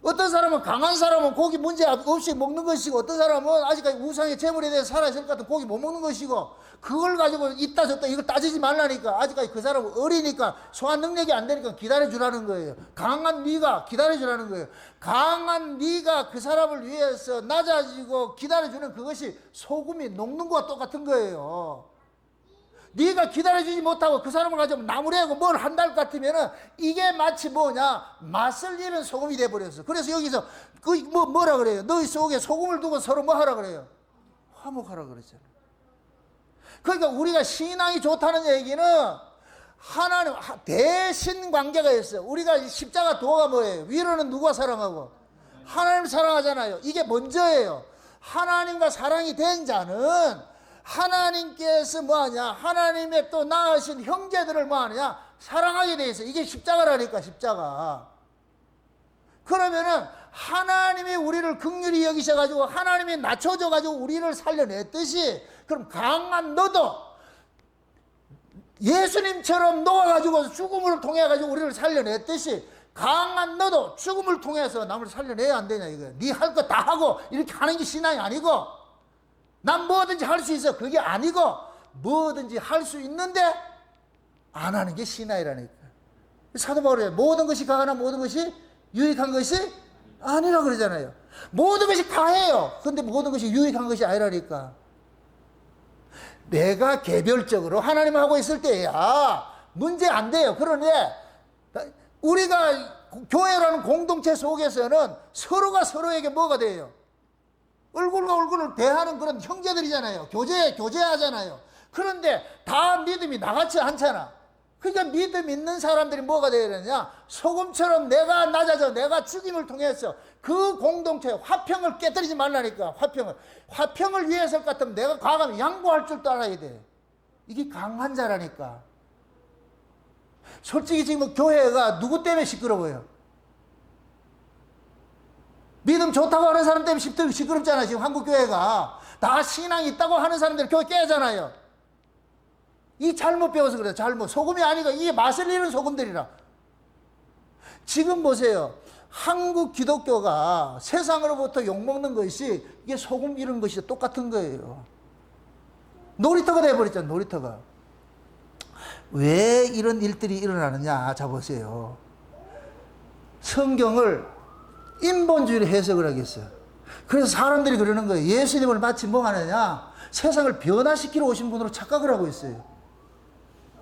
어떤 사람은 강한 사람은 고기 문제 없이 먹는 것이고 어떤 사람은 아직까지 우상의 재물에 대해서 살아있을 것 같은 고기 못 먹는 것이고 그걸 가지고 있다 졌다 이걸 따지지 말라니까. 아직까지 그 사람은 어리니까 소환 능력이 안 되니까 기다려주라는 거예요. 강한 네가 기다려주라는 거예요. 강한 네가 그 사람을 위해서 낮아지고 기다려주는 그것이 소금이 녹는 것과 똑같은 거예요. 네가 기다려주지 못하고 그 사람을 가지고 나무래고 뭘 한달 같으면은 이게 마치 뭐냐, 맛을 잃은 소금이 돼버렸어. 그래서 여기서 뭐라 그래요? 너희 속에 소금을 두고 서로 뭐 하라 그래요? 화목하라 그랬잖아. 그러니까 우리가 신앙이 좋다는 얘기는 하나님 대신 관계가 있어요. 우리가 십자가 도가 뭐예요? 위로는 누가 사랑하고? 하나님 사랑하잖아요. 이게 먼저예요. 하나님과 사랑이 된 자는 하나님께서 뭐하냐, 하나님의 또 낳으신 형제들을 뭐하냐, 사랑하게 돼 있어요. 이게 십자가라니까, 십자가. 그러면은 하나님이 우리를 긍휼히 여기셔가지고 하나님이 낮춰져가지고 우리를 살려냈듯이, 그럼 강한 너도 예수님처럼 녹아가지고 죽음을 통해가지고 우리를 살려냈듯이 강한 너도 죽음을 통해서 남을 살려내야 안 되냐 이거야. 네 할 거 다 하고 이렇게 하는 게 신앙이 아니고, 난 뭐든지 할 수 있어. 그게 아니고 뭐든지 할 수 있는데 안 하는 게 신앙이라니까. 사도 바울이 모든 것이 가하나 모든 것이 유익한 것이 아니라 그러잖아요. 모든 것이 가해요. 근데 모든 것이 유익한 것이 아니라니까. 내가 개별적으로 하나님하고 있을 때야 문제 안 돼요. 그런데 우리가 교회라는 공동체 속에서는 서로가 서로에게 뭐가 돼요? 얼굴과 얼굴을 대하는 그런 형제들이잖아요. 교제하잖아요. 그런데 다 믿음이 나같이 않잖아. 그러니까 믿음 있는 사람들이 뭐가 되어야 되느냐? 소금처럼 내가 낮아져, 내가 죽임을 통해서 그 공동체의 화평을 깨뜨리지 말라니까. 화평을 위해서 같으면 내가 과감히 양보할 줄도 알아야 돼. 이게 강한 자라니까. 솔직히 지금 교회가 누구 때문에 시끄러워요? 믿음 좋다고 하는 사람 때문에 시끄럽잖아요. 지금 한국 교회가 다 신앙이 있다고 하는 사람들 교회 깨잖아요. 이 잘못 배워서 그래요. 소금이 아니고 이게 맛을 잃은 소금들이라. 지금 보세요. 한국 기독교가 세상으로부터 욕먹는 것이 이게 소금 잃은 것이 똑같은 거예요. 놀이터가 돼버렸잖아요. 놀이터가. 왜 이런 일들이 일어나느냐? 자 보세요. 성경을 인본주의로 해석을 하겠어요. 그래서 사람들이 그러는 거예요. 예수님을 마치 뭐 하느냐? 세상을 변화시키러 오신 분으로 착각을 하고 있어요.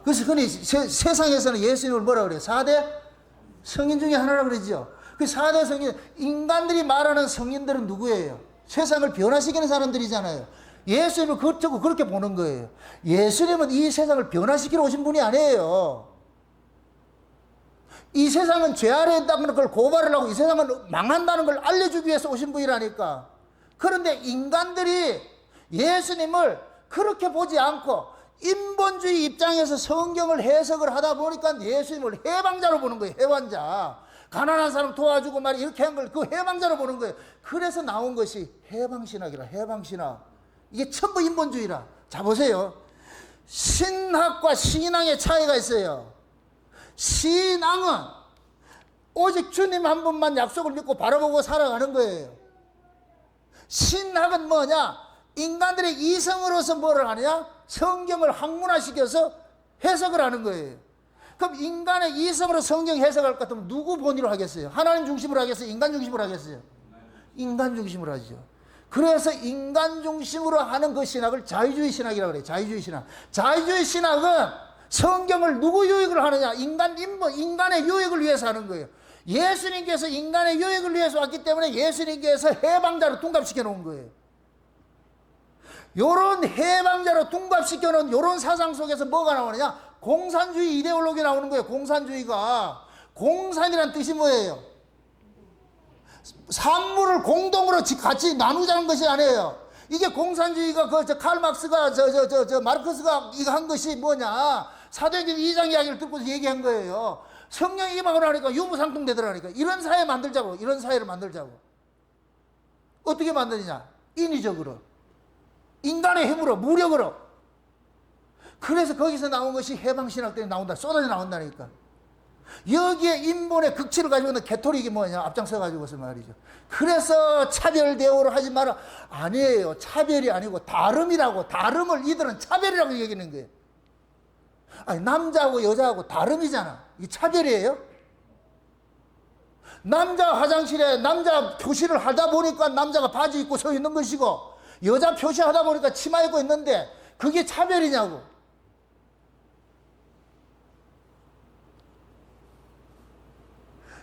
그래서 흔히 세상에서는 예수님을 뭐라 그래요? 4대 성인 중에 하나라고 그러죠. 그 4대 성인, 인간들이 말하는 성인들은 누구예요? 세상을 변화시키는 사람들이잖아요. 예수님을 그렇게 보는 거예요. 예수님은 이 세상을 변화시키러 오신 분이 아니에요. 이 세상은 죄 아래에 있다는 걸 고발을 하고 이 세상은 망한다는 걸 알려주기 위해서 오신 분이라니까. 그런데 인간들이 예수님을 그렇게 보지 않고 인본주의 입장에서 성경을 해석을 하다 보니까 예수님을 해방자로 보는 거예요. 해방자. 가난한 사람 도와주고 말이 이렇게 한 걸 그 해방자로 보는 거예요. 그래서 나온 것이 해방신학이라. 해방신학. 이게 전부 인본주의라. 자 보세요. 신학과 신앙의 차이가 있어요. 신앙은 오직 주님 한 분만 약속을 믿고 바라보고 살아가는 거예요. 신학은 뭐냐? 인간들의 이성으로서 뭐를 하느냐? 성경을 학문화시켜서 해석을 하는 거예요. 그럼 인간의 이성으로 성경 해석할 것 같으면 누구 본의로 하겠어요? 하나님 중심으로 하겠어요? 인간 중심으로 하겠어요? 인간 중심으로 하죠. 그래서 인간 중심으로 하는 그 신학을 자유주의 신학이라고 그래요. 자유주의 신학. 자유주의 신학은 성경을 누구 유익을 하느냐? 인간의 유익을 위해서 하는 거예요. 예수님께서 인간의 유익을 위해서 왔기 때문에 예수님께서 해방자로 둔갑시켜 놓은 거예요. 요런 해방자로 둔갑시켜 놓은 요런 사상 속에서 뭐가 나오느냐? 공산주의 이데올로기 나오는 거예요. 공산주의가. 공산이란 뜻이 뭐예요? 산물을 공동으로 같이 나누자는 것이 아니에요. 이게 공산주의가 칼 막스가 마르크스가 이거 한 것이 뭐냐? 사도행전 2장 이야기를 듣고서 얘기한 거예요. 성령이 임하고 나니까 유무상통되더라니까. 이런 사회 만들자고. 이런 사회를 만들자고. 어떻게 만드느냐? 인위적으로. 인간의 힘으로, 무력으로. 그래서 거기서 나온 것이 해방신학들이 나온다. 쏟아져 나온다니까. 여기에 인본의 극치를 가지고 있는 개토릭이 뭐냐? 앞장서 가지고서 말이죠. 그래서 차별 대우를 하지 마라. 아니에요. 차별이 아니고 다름이라고. 다름을 이들은 차별이라고 얘기하는 거예요. 아니, 남자하고 여자하고 다름이잖아. 이게 차별이에요? 남자 화장실에 남자 표시를 하다 보니까 남자가 바지 입고 서 있는 것이고 여자 표시하다 보니까 치마 입고 있는데 그게 차별이냐고.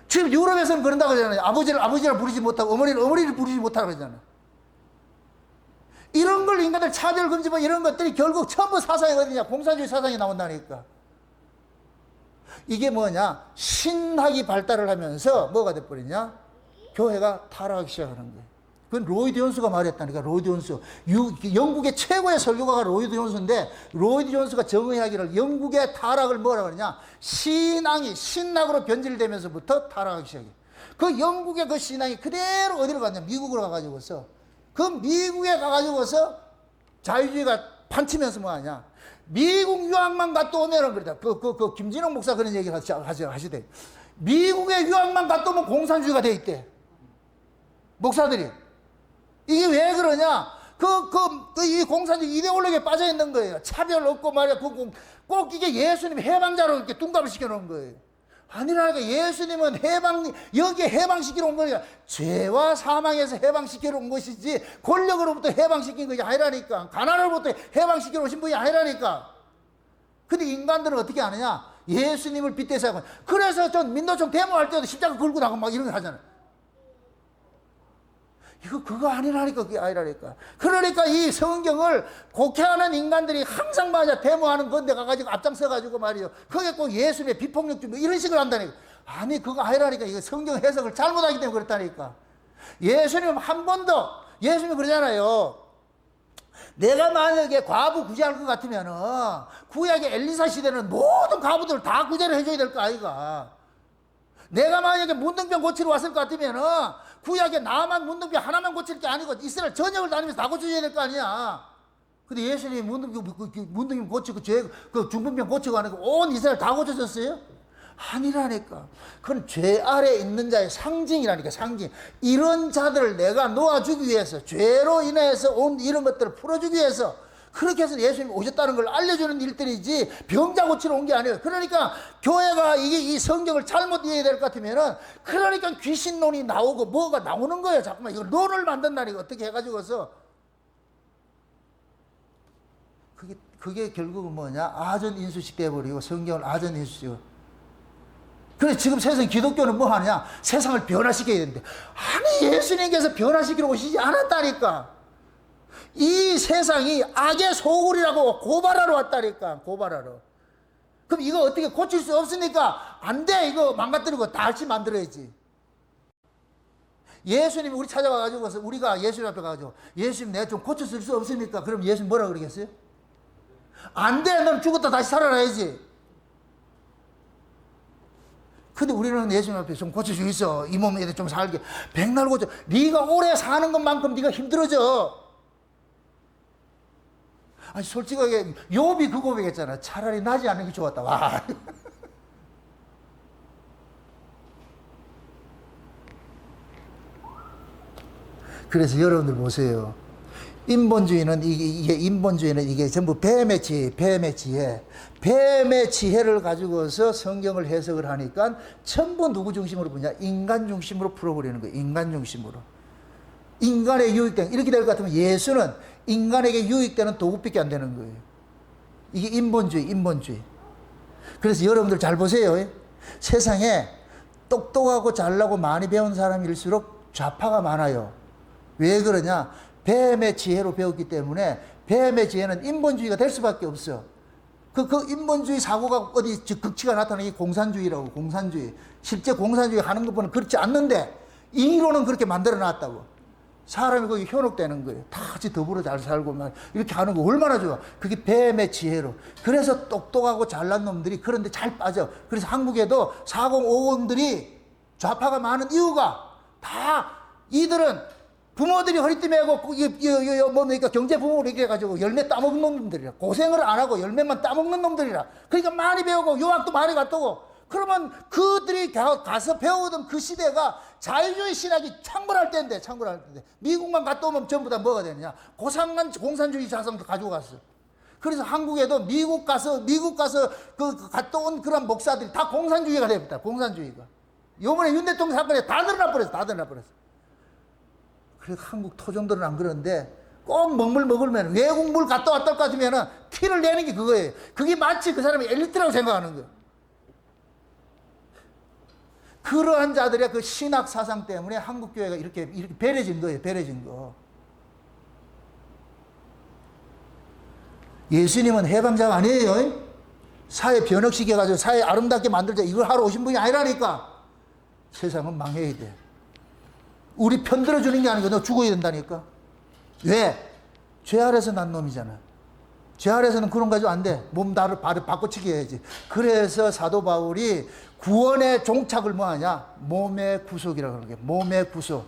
지금 유럽에서는 그런다고 그러잖아요. 아버지를 부르지 못하고 어머니를 부르지 못하고 그러잖아요. 이런 걸 인간들 차별금지 뭐 이런 것들이 결국 전부 사상이 어디냐? 공산주의 사상이 나온다니까. 이게 뭐냐? 신학이 발달을 하면서 뭐가 돼버리냐? 교회가 타락하기 시작하는 거예요. 그건 로이드 존스가 말했다니까. 로이드 존스. 영국의 최고의 설교가가 로이드 존스인데 로이드 존스가 정의하기를 영국의 타락을 뭐라고 그러냐? 신앙이 신학으로 변질되면서부터 타락하기 시작해요. 그 영국의 그 신앙이 그대로 어디로 갔냐? 미국으로 가가지고서 그 미국에 가가지고서 자유주의가 판치면서 뭐 하냐? 미국 유학만 갔다 오면은 그러다. 김진홍 목사 그런 얘기 하시대. 미국의 유학만 갔다 오면 공산주의가 돼 있대. 목사들이. 이게 왜 그러냐? 이 공산주의 이데올로기에 빠져 있는 거예요. 차별 없고 말이야. 꼭 이게 예수님 해방자로 이렇게 둔갑을 시켜 놓은 거예요. 아니라니까. 예수님은 여기에 해방시키러 온 거니까. 죄와 사망에서 해방시키러 온 것이지, 권력으로부터 해방시킨 것이 아니라니까. 가난으로부터 해방시키러 오신 분이 아니라니까. 근데 인간들은 어떻게 하느냐? 예수님을 빗대서 하고. 그래서 전 민노총 데모할 때도 십자가 걸고 나가고 막 이런 거 하잖아요. 그거 아니라니까. 그게 아니라니까. 그러니까 이 성경을 곡해하는 인간들이 항상 맞아 데모하는 건데 가가지고 앞장서가지고 말이요. 그게 꼭 예수님의 비폭력주 뭐 이런 식으로 한다니까. 아니, 그거 아니라니까. 이거 성경 해석을 잘못하기 때문에 그렇다니까. 예수님 한 번도, 예수님이 그러잖아요. 내가 만약에 과부 구제할 것 같으면은 구약의 엘리사 시대는 모든 과부들을 다 구제를 해줘야 될 거 아이가. 내가 만약에 문둥병 고치러 왔을 것 같으면은 구약에 나만 문둥병 하나만 고칠 게 아니고 이스라엘 전역을 다니면서 다 고쳐줘야 될 거 아니야. 근데 예수님이 문둥병 고치고 그 중풍병 고치고 하는 거 온 이스라엘 다 고쳐줬어요? 아니라니까. 그건 죄 아래 있는 자의 상징이라니까. 상징. 이런 자들을 내가 놓아주기 위해서, 죄로 인해서 온 이런 것들을 풀어주기 위해서, 그렇게 해서 예수님이 오셨다는 걸 알려주는 일들이지 병자 고치러 온 게 아니에요. 그러니까 교회가 이 성경을 잘못 이해해야 될 것 같으면은, 그러니까 귀신론이 나오고 뭐가 나오는 거예요. 자꾸만 이걸 논을 만든다니까. 어떻게 해가지고서. 그게 결국은 뭐냐? 아전 인수식 돼버리고 성경을 아전 인수식. 그래서 지금 세상 기독교는 뭐 하느냐? 세상을 변화시켜야 되는데. 아니, 예수님께서 변화시키러 오시지 않았다니까. 이 세상이 악의 소굴이라고 고발하러 왔다니까. 고발하러. 그럼 이거 어떻게 고칠 수 없으니까 안 돼. 이거 망가뜨리고 다시 만들어야지. 예수님이 우리 찾아와가지고 우리가 예수님 앞에 가가지고 예수님 내가 좀 고쳐줄 수 없습니까? 그럼 예수님 뭐라 그러겠어요? 안 돼. 넌 죽었다 다시 살아나야지. 근데 우리는 예수님 앞에 좀 고쳐주겠어. 이 몸에 좀 살게. 백날 고쳐. 네가 오래 사는 것만큼 네가 힘들어져. 아니, 솔직하게 욥이 그 고백했잖아. 차라리 나지 않는 게 좋았다. 와. 그래서 여러분들 보세요. 인본주의는 이게 전부 뱀의 지혜를 가지고서 성경을 해석을 하니까 전부 누구 중심으로 보냐? 인간 중심으로 풀어버리는 거예요. 인간 중심으로. 인간에 유익되는, 이렇게 될 것 같으면 예수는 인간에게 유익되는 도구밖에 안 되는 거예요. 이게 인본주의. 그래서 여러분들 잘 보세요. 세상에 똑똑하고 잘나고 많이 배운 사람일수록 좌파가 많아요. 왜 그러냐? 뱀의 지혜로 배웠기 때문에. 뱀의 지혜는 인본주의가 될 수밖에 없어. 그 인본주의 사고가 어디 극치가 나타나는 게 공산주의라고. 공산주의. 실제 공산주의 하는 것보다는 그렇지 않는데 이론은 그렇게 만들어 놨다고. 사람이 거기 현혹되는 거예요. 다 같이 더불어 잘 살고 막 이렇게 하는 거 얼마나 좋아. 그게 뱀의 지혜로. 그래서 똑똑하고 잘난 놈들이 그런데 잘 빠져. 그래서 한국에도 4050들이 좌파가 많은 이유가 다 이들은 부모들이 허리띠 매고 뭡니까 경제 부모로 이렇게 해가지고 열매 따먹는 놈들이라. 고생을 안 하고 열매만 따먹는 놈들이라. 그러니까 많이 배우고 유학도 많이 갔다고. 그러면 그들이 가서 배우던 그 시대가 자유주의 신학이 창궐할 때인데. 미국만 갔다 오면 전부 다 뭐가 되느냐? 고상한 공산주의 자성도 가지고 갔어. 그래서 한국에도 미국 가서 갔다 온 그런 목사들이 다 공산주의가 됩니다. 공산주의가. 요번에 윤 대통령 사건에 다 드러나 버렸어. 그래서 한국 토종들은 안 그러는데 꼭 먹으면 외국 물 갔다 왔다 것 같으면 티를 내는 게 그거예요. 그게 마치 그 사람이 엘리트라고 생각하는 거예요. 그러한 자들의 그 신학 사상 때문에 한국 교회가 이렇게 배려진 거예요. 배려진 거. 예수님은 해방자가 아니에요. 사회 변혁시켜가지고 사회 아름답게 만들자 이걸 하러 오신 분이 아니라니까. 세상은 망해야 돼. 우리 편들어주는 게 아니고 너 죽어야 된다니까. 왜? 죄 아래서 난 놈이잖아. 죄 아래서는 그런 거 가지고 안 돼. 몸 나를 바꿔치기 해야지. 그래서 사도 바울이 구원의 종착을 뭐 하냐? 몸의 구속이라고 하는 게. 몸의 구속.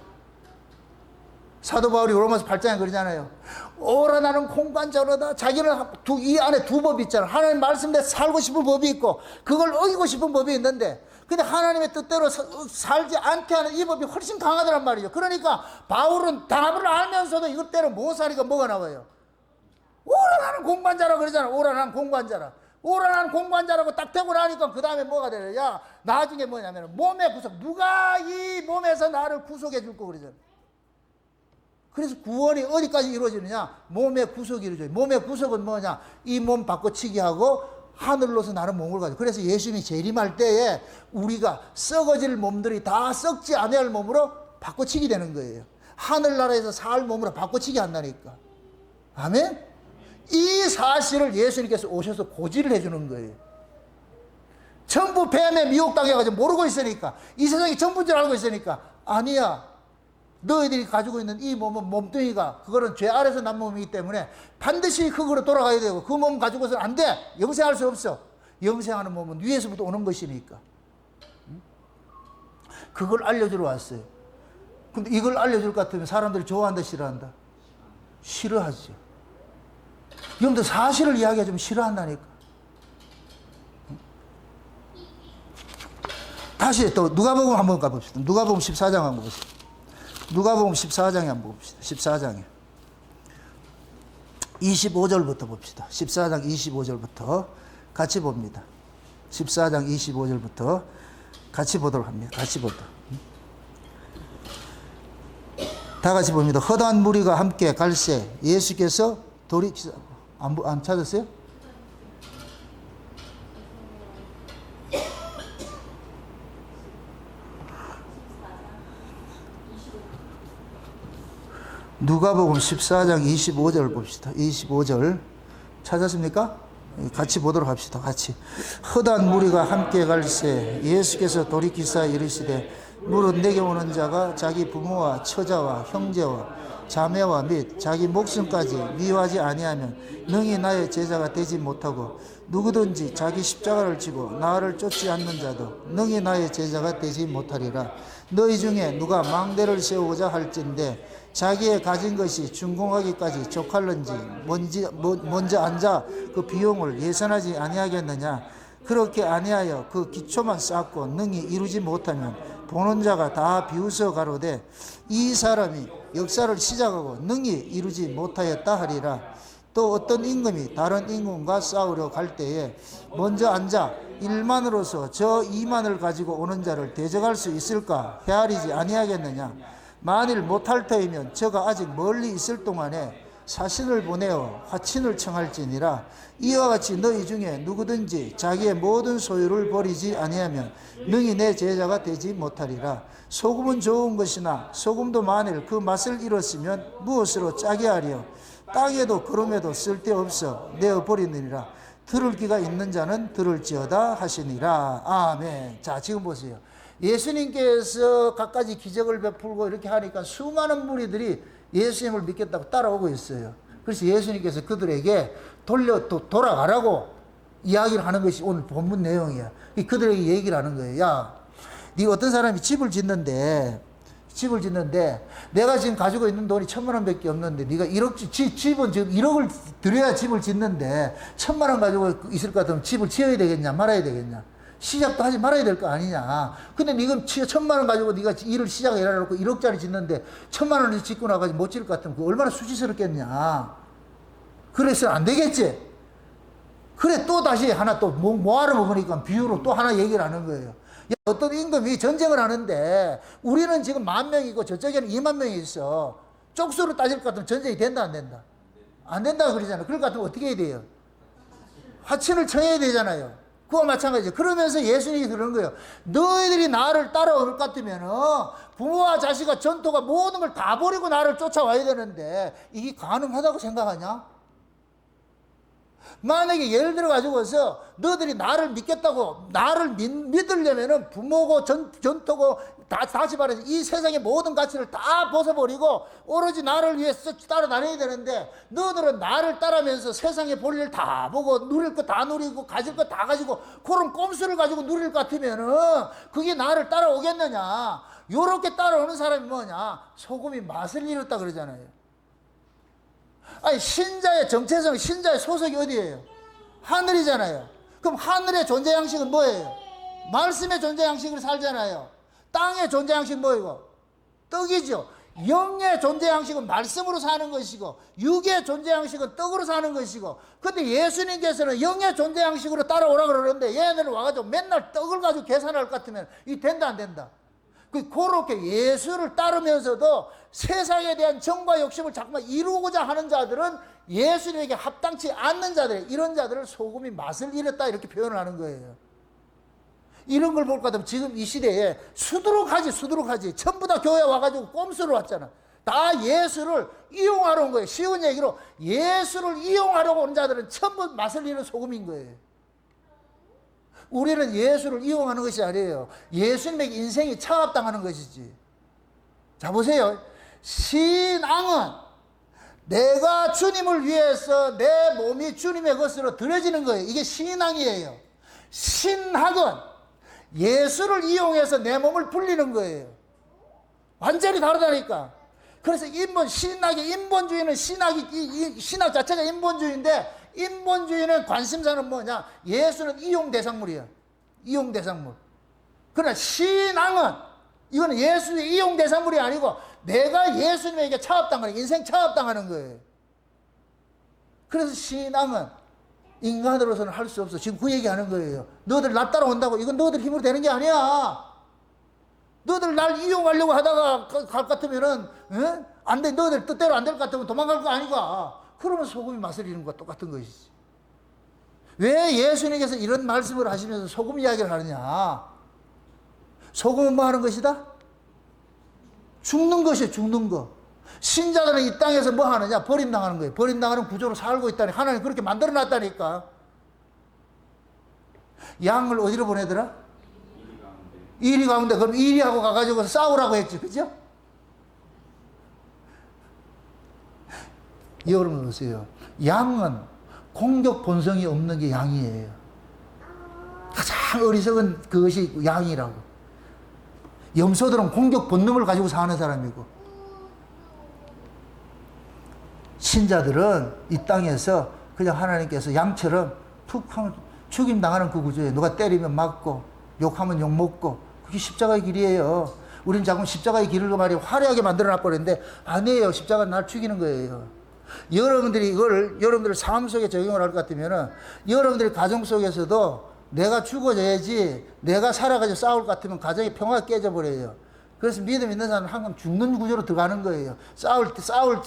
사도 바울이 로마서 8장에 그러잖아요. 오라 나는 공관자로다. 자기는 이 안에 두 법이 있잖아. 하나님 말씀대로 살고 싶은 법이 있고 그걸 어기고 싶은 법이 있는데, 근데 하나님의 뜻대로 살지 않게 하는 이 법이 훨씬 강하더란 말이죠. 그러니까 바울은 답을 알면서도 이것대로 못 살니까 뭐가 나와요? 오라 나는 공관자라 그러잖아. 오라 나는 공관자라. 오라는 공부한자라고 딱 되고 나니까 그 다음에 뭐가 되냐? 야, 나중에 뭐냐면 몸의 구속. 누가 이 몸에서 나를 구속해 줄 거 그러잖아. 그래서 구원이 어디까지 이루어지느냐? 몸의 구속이 이루어져요. 몸의 구속은 뭐냐? 이 몸 바꿔치기 하고 하늘로서 나는 몸을 가지고. 그래서 예수님이 재림할 때에 우리가 썩어질 몸들이 다 썩지 않아야 할 몸으로 바꿔치기 되는 거예요. 하늘나라에서 살 몸으로 바꿔치기 한다니까. 아멘? 이 사실을 예수님께서 오셔서 고지를 해주는 거예요. 전부 뱀에 미혹당해가지고 모르고 있으니까, 이 세상이 전부인 줄 알고 있으니까, 아니야. 너희들이 가지고 있는 이 몸은 몸뚱이가, 그거는 죄 아래서 난 몸이기 때문에 반드시 흙으로 돌아가야 되고, 그 몸 가지고서는 안 돼. 영생할 수 없어. 영생하는 몸은 위에서부터 오는 것이니까. 그걸 알려주러 왔어요. 근데 이걸 알려줄 것 같으면 사람들이 좋아한다, 싫어한다? 싫어하죠. 여러분들 사실을 이야기하면 싫어한다니까. 다시 또 누가복음 한번 가봅시다. 누가복음 14장 한번 봅시다. 누가복음 14장에 한번 봅시다. 14장에 25절부터 봅시다. 14장 25절부터 같이 봅니다. 14장 25절부터 같이 보도록 합니다. 같이 보도록. 다 같이 봅니다. 허다한 무리가 함께 갈새 예수께서 안 찾았어요? 누가복음 14장 25절 봅시다. 25절 찾았습니까? 같이 보도록 합시다. 같이. 허다한 무리가 함께 갈새 예수께서 돌이키사 이르시되 무릇 내게 오는 자가 자기 부모와 처자와 형제와 자매와 및 자기 목숨까지 미워하지 아니하면 능히 나의 제자가 되지 못하고 누구든지 자기 십자가를 지고 나를 쫓지 않는 자도 능히 나의 제자가 되지 못하리라. 너희 중에 누가 망대를 세우고자 할진대 자기의 가진 것이 준공하기까지 족할는지 먼저 앉아 그 비용을 예산하지 아니하겠느냐. 그렇게 아니하여 그 기초만 쌓고 능히 이루지 못하면 보는 자가 다 비웃어 가로되 이 사람이 역사를 시작하고 능히 이루지 못하였다 하리라. 또 어떤 임금이 다른 임금과 싸우려 갈 때에 먼저 앉아 1만으로서 저 2만을 가지고 오는 자를 대적할 수 있을까 헤아리지 아니하겠느냐. 만일 못할 터이면 저가 아직 멀리 있을 동안에 사신을 보내어 화친을 청할지니라. 이와 같이 너희 중에 누구든지 자기의 모든 소유를 버리지 아니하면 능히 내 제자가 되지 못하리라. 소금은 좋은 것이나 소금도 만일 그 맛을 잃었으면 무엇으로 짜게 하리요. 땅에도 구름에도 쓸데없어 내어 버리느니라. 들을 귀가 있는 자는 들을지어다 하시니라. 아멘. 자, 지금 보세요. 예수님께서 갖가지 기적을 베풀고 이렇게 하니까 수많은 무리들이 예수님을 믿겠다고 따라오고 있어요. 그래서 예수님께서 그들에게 돌아가라고 이야기를 하는 것이 오늘 본문 내용이야. 그들에게 얘기를 하는 거예요. 야, 네 어떤 사람이 집을 짓는데 내가 지금 가지고 있는 돈이 1,000만 원밖에 없는데 네가 1억 집은 지금 1억을 들여야 집을 짓는데 1,000만 원 가지고 있을 것 같으면 집을 지어야 되겠냐 말아야 되겠냐. 시작도 하지 말아야 될 거 아니냐. 근데 네가 1,000만 원 가지고 네가 일을 시작을 해놓고 1억짜리 짓는데 1,000만 원을 짓고 나가지고 못 지을 것 같으면 그 얼마나 수치스럽겠냐. 그래서 안 되겠지. 그래 또 다시 하나 또 뭐하러 먹으니까 비유로 또 하나 얘기를 하는 거예요. 야, 어떤 임금이 전쟁을 하는데 우리는 지금 10,000명이고 저쪽에는 20,000명이 있어. 쪽수로 따질 것 같으면 전쟁이 된다 안 된다? 안 된다 그러잖아요. 그럴 것 같으면 어떻게 해야 돼요? 화친을 청해야 되잖아요. 그와 마찬가지죠. 그러면서 예수님이 그러는 거예요. 너희들이 나를 따라올 것 같으면 부모와 자식과 전토가 모든 걸 다 버리고 나를 쫓아와야 되는데 이게 가능하다고 생각하냐? 만약에 예를 들어 가지고서 너희들이 나를 믿겠다고 나를 믿으려면은 부모고 전토고 다시 말해서 이 세상의 모든 가치를 다 벗어버리고 오로지 나를 위해서 따라다녀야 되는데 너희들은 나를 따라면서 세상의 볼일 다 보고 누릴 거 다 누리고 가질 거 다 가지고 그런 꼼수를 가지고 누릴 것 같으면은 그게 나를 따라오겠느냐. 요렇게 따라오는 사람이 뭐냐, 소금이 맛을 잃었다 그러잖아요. 아니 신자의 정체성, 신자의 소속이 어디예요? 하늘이잖아요. 그럼 하늘의 존재 양식은 뭐예요? 말씀의 존재 양식을 살잖아요. 땅의 존재 양식 뭐예요? 떡이죠. 영의 존재 양식은 말씀으로 사는 것이고 육의 존재 양식은 떡으로 사는 것이고, 근데 예수님께서는 영의 존재 양식으로 따라오라 그러는데 얘네들 와가지고 맨날 떡을 가지고 계산할 것 같으면 이 된다 안 된다. 그렇게 예수를 따르면서도 세상에 대한 정과 욕심을 자꾸만 이루고자 하는 자들은 예수님에게 합당치 않는 자들, 이런 자들을 소금이 맛을 잃었다 이렇게 표현을 하는 거예요. 이런 걸 볼 것 같으면 지금 이 시대에 수두룩하지. 전부 다 교회 와가지고 꼼수로 왔잖아. 다 예수를 이용하러 온 거예요. 쉬운 얘기로 예수를 이용하려고 온 자들은 전부 맛을 잃은 소금인 거예요. 우리는 예수를 이용하는 것이 아니에요. 예수님에게 인생이 차압당하는 것이지. 자, 보세요. 신앙은 내가 주님을 위해서 내 몸이 주님의 것으로 드려지는 거예요. 이게 신앙이에요. 신학은 예수를 이용해서 내 몸을 불리는 거예요. 완전히 다르다니까. 그래서 신학의 인본주의는 신학 자체가 인본주의인데, 인본주의는 관심사는 뭐냐? 예수는 이용 대상물이야. 이용 대상물. 그러나 신앙은 이거는 예수의 이용 대상물이 아니고 내가 예수님에게 차압당하는, 인생 차압당하는 거예요. 그래서 신앙은 인간으로서는 할 수 없어. 지금 그 얘기하는 거예요. 너희들 나 따라온다고 이건 너희들 힘으로 되는 게 아니야. 너희들 날 이용하려고 하다가 갈 것 같으면은 안 돼. 너희들 뜻대로 안 될 것 같으면 도망갈 거 아니가. 그러면 소금이 맛을 잃는 것과 똑같은 것이지. 왜 예수님께서 이런 말씀을 하시면서 소금 이야기를 하느냐? 소금은 뭐 하는 것이다? 죽는 것이에요. 죽는 거. 신자들은 이 땅에서 뭐 하느냐? 버림당하는 거예요. 버림당하는 구조로 살고 있다니. 하나님 그렇게 만들어 놨다니까. 양을 어디로 보내더라? 이리 가운데. 그럼 이리하고 가가지고 싸우라고 했지. 그죠? 여러분 보세요. 양은 공격 본성이 없는 게 양이에요. 가장 어리석은 그것이 양이라고. 염소들은 공격 본능을 가지고 사는 사람이고, 신자들은 이 땅에서 그냥 하나님께서 양처럼 툭 하면 죽임당하는 그 구조예요. 누가 때리면 맞고 욕하면 욕먹고, 그게 십자가의 길이에요. 우리는 자꾸 십자가의 길을 말이 화려하게 만들어놨거든데 아니에요. 십자가는 날 죽이는 거예요. 여러분들이 이걸 여러분들 삶 속에 적용을 할 것 같으면은, 여러분들의 가정 속에서도 내가 죽어져야지 내가 살아가지고 싸울 것 같으면 가정의 평화가 깨져버려요. 그래서 믿음 있는 사람은 항상 죽는 구조로 들어가는 거예요. 싸울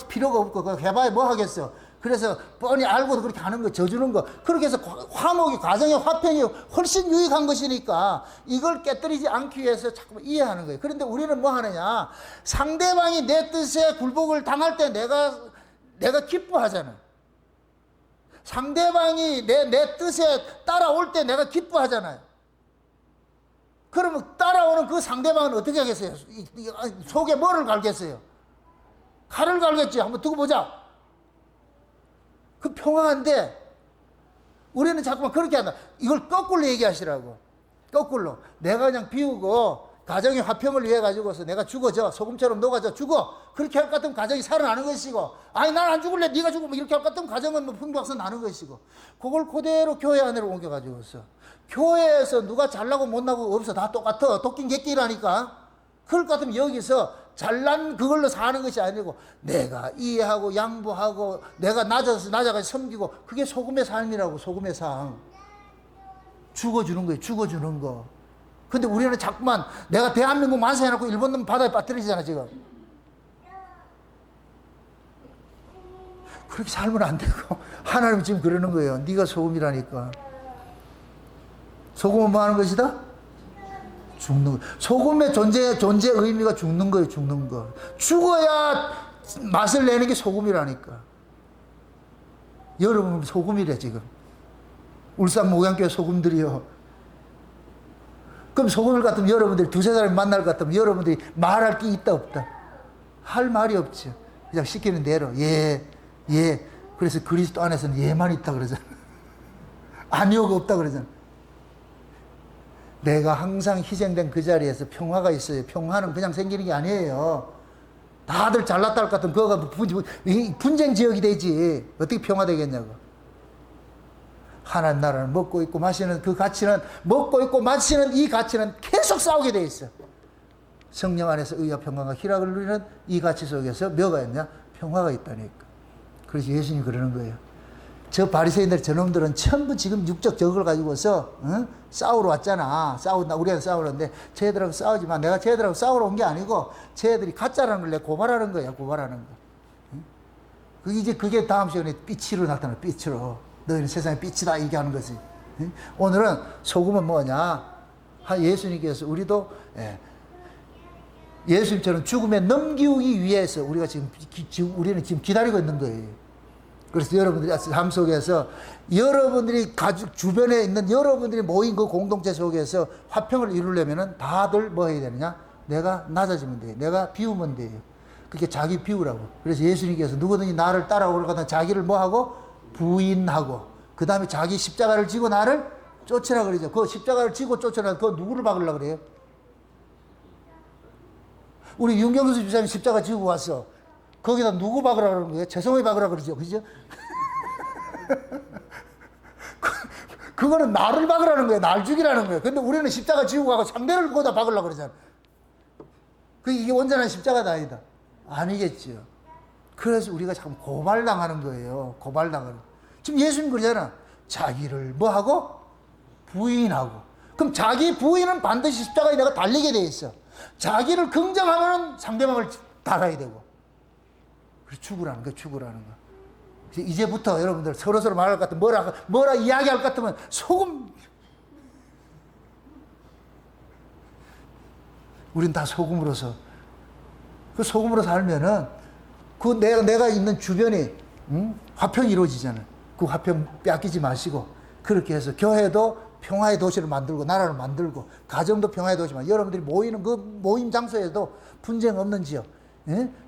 필요가 없고, 그거 해봐야 뭐 하겠어. 그래서 뻔히 알고도 그렇게 하는 거, 져주는 거. 그렇게 해서 화목이, 가정의 화평이 훨씬 유익한 것이니까 이걸 깨뜨리지 않기 위해서 자꾸 이해하는 거예요. 그런데 우리는 뭐 하느냐? 상대방이 내 뜻에 굴복을 당할 때 내가 기뻐하잖아. 상대방이 내 뜻에 따라올 때 내가 기뻐하잖아요. 그러면 따라오는 그 상대방은 어떻게 하겠어요? 속에 뭐를 갈겠어요? 칼을 갈겠지. 한번 두고 보자. 그 평화한데 우리는 자꾸만 그렇게 한다. 이걸 거꾸로 얘기하시라고. 거꾸로. 내가 그냥 비우고 가정의 화평을 위해 가지고서 내가 죽어져. 소금처럼 녹아져. 죽어. 그렇게 할 것 같으면 가정이 살아나는 것이고, 아니 난 안 죽을래. 네가 죽으면 이렇게 할 것 같으면 가정은 뭐 풍부박산 나는 것이고, 그걸 그대로 교회 안으로 옮겨가지고서 교회에서 누가 잘나고 못나고 없어. 다 똑같아. 도끼 객끼라니까. 그럴 것 같으면 여기서 잘난 그걸로 사는 것이 아니고 내가 이해하고 양보하고 내가 낮아가서 섬기고, 그게 소금의 삶이라고. 소금의 삶. 죽어주는 거예요. 죽어주는 거. 근데 우리는 자꾸만 내가 대한민국 만세해놓고 일본 놈 바다에 빠뜨리잖아 지금. 그렇게 살면 안 되고 하나님 지금 그러는 거예요. 네가 소금이라니까. 소금은 뭐 하는 것이다? 죽는 거. 소금의 존재 의미가 죽는 거예요. 죽는 거. 죽어야 맛을 내는 게 소금이라니까. 여러분 소금이래 지금. 울산 목양교회 소금들이요. 그럼 소금을 같으면 여러분들이 두세 사람 만날 것 같으면 여러분들이 말할 게 있다 없다? 할 말이 없죠. 그냥 시키는 대로 예. 그래서 그리스도 안에서는 예만 있다 그러잖아. 아니오가 없다 그러잖아. 내가 항상 희생된 그 자리에서 평화가 있어요. 평화는 그냥 생기는 게 아니에요. 다들 잘났다 할 것 같으면 그거가 분쟁 지역이 되지. 어떻게 평화되겠냐고. 하나님 나라는 먹고 있고 마시는 그 가치는, 먹고 있고 마시는 이 가치는 계속 싸우게 돼 있어. 성령 안에서 의와 평강과 희락을 누리는 이 가치 속에서 뭐가 있냐? 평화가 있다니까. 그래서 예수님이 그러는 거예요. 저 바리새인들 저놈들은 전부 지금 육적 적을 가지고서 싸우러 왔잖아. 우리가 싸우는데 쟤들하고 싸우지만 내가 쟤들하고 싸우러 온 게 아니고 쟤들이 가짜라는 걸 내가 고발하는 거야. 고발하는 거. 그게 다음 시간에 빛으로 나타나. 빛으로. 너희는 세상의 빛이다. 이게 하는 거지. 오늘은 소금은 뭐냐? 예수님께서 우리도 예수님처럼 죽음에 넘기기 위해서 우리가 우리는 지금 기다리고 있는 거예요. 그래서 여러분들이 삶 속에서 여러분들이 가족 주변에 있는 여러분들이 모인 그 공동체 속에서 화평을 이루려면은 다들 뭐 해야 되느냐? 내가 낮아지면 돼요. 내가 비우면 돼요. 그게 자기 비우라고. 그래서 예수님께서 누구든지 나를 따라오려거든 자기를 뭐 하고 부인하고 그 다음에 자기 십자가를 지고 나를 쫓으라 그러죠. 그 십자가를 지고 쫓으라 그거 누구를 박으려고 그래요? 우리 윤경수 집사님이 십자가 지고 왔어. 거기다 누구 박으라 그러는 거예요? 최성호이 박으라 그러죠. 그죠? 그거는 나를 박으라는 거예요. 날 죽이라는 거예요. 근데 우리는 십자가 지고 가고 상대를 거기다 박으려고 그러잖아. 이게 온전한 십자가가 아니다. 아니겠죠. 그래서 우리가 자꾸 고발당하는 거예요. 고발당하는. 지금 예수님 그러잖아. 자기를 뭐 하고? 부인하고. 그럼 자기 부인은 반드시 십자가에 내가 달리게 돼 있어. 자기를 긍정하면 상대방을 달아야 되고. 그래서 죽으라는 거, 죽으라는 거. 이제부터 여러분들 서로서로 말할 것 같으면 뭐라 이야기할 것 같으면 소금. 우린 다 소금으로서. 그 소금으로 살면은 그 내가 있는 주변이 화평이 이루어지잖아요. 그 화평 뺏기지 마시고 그렇게 해서 교회도 평화의 도시를 만들고 나라를 만들고 가정도 평화의 도시만 여러분들이 모이는 그 모임 장소에도 분쟁 없는 지역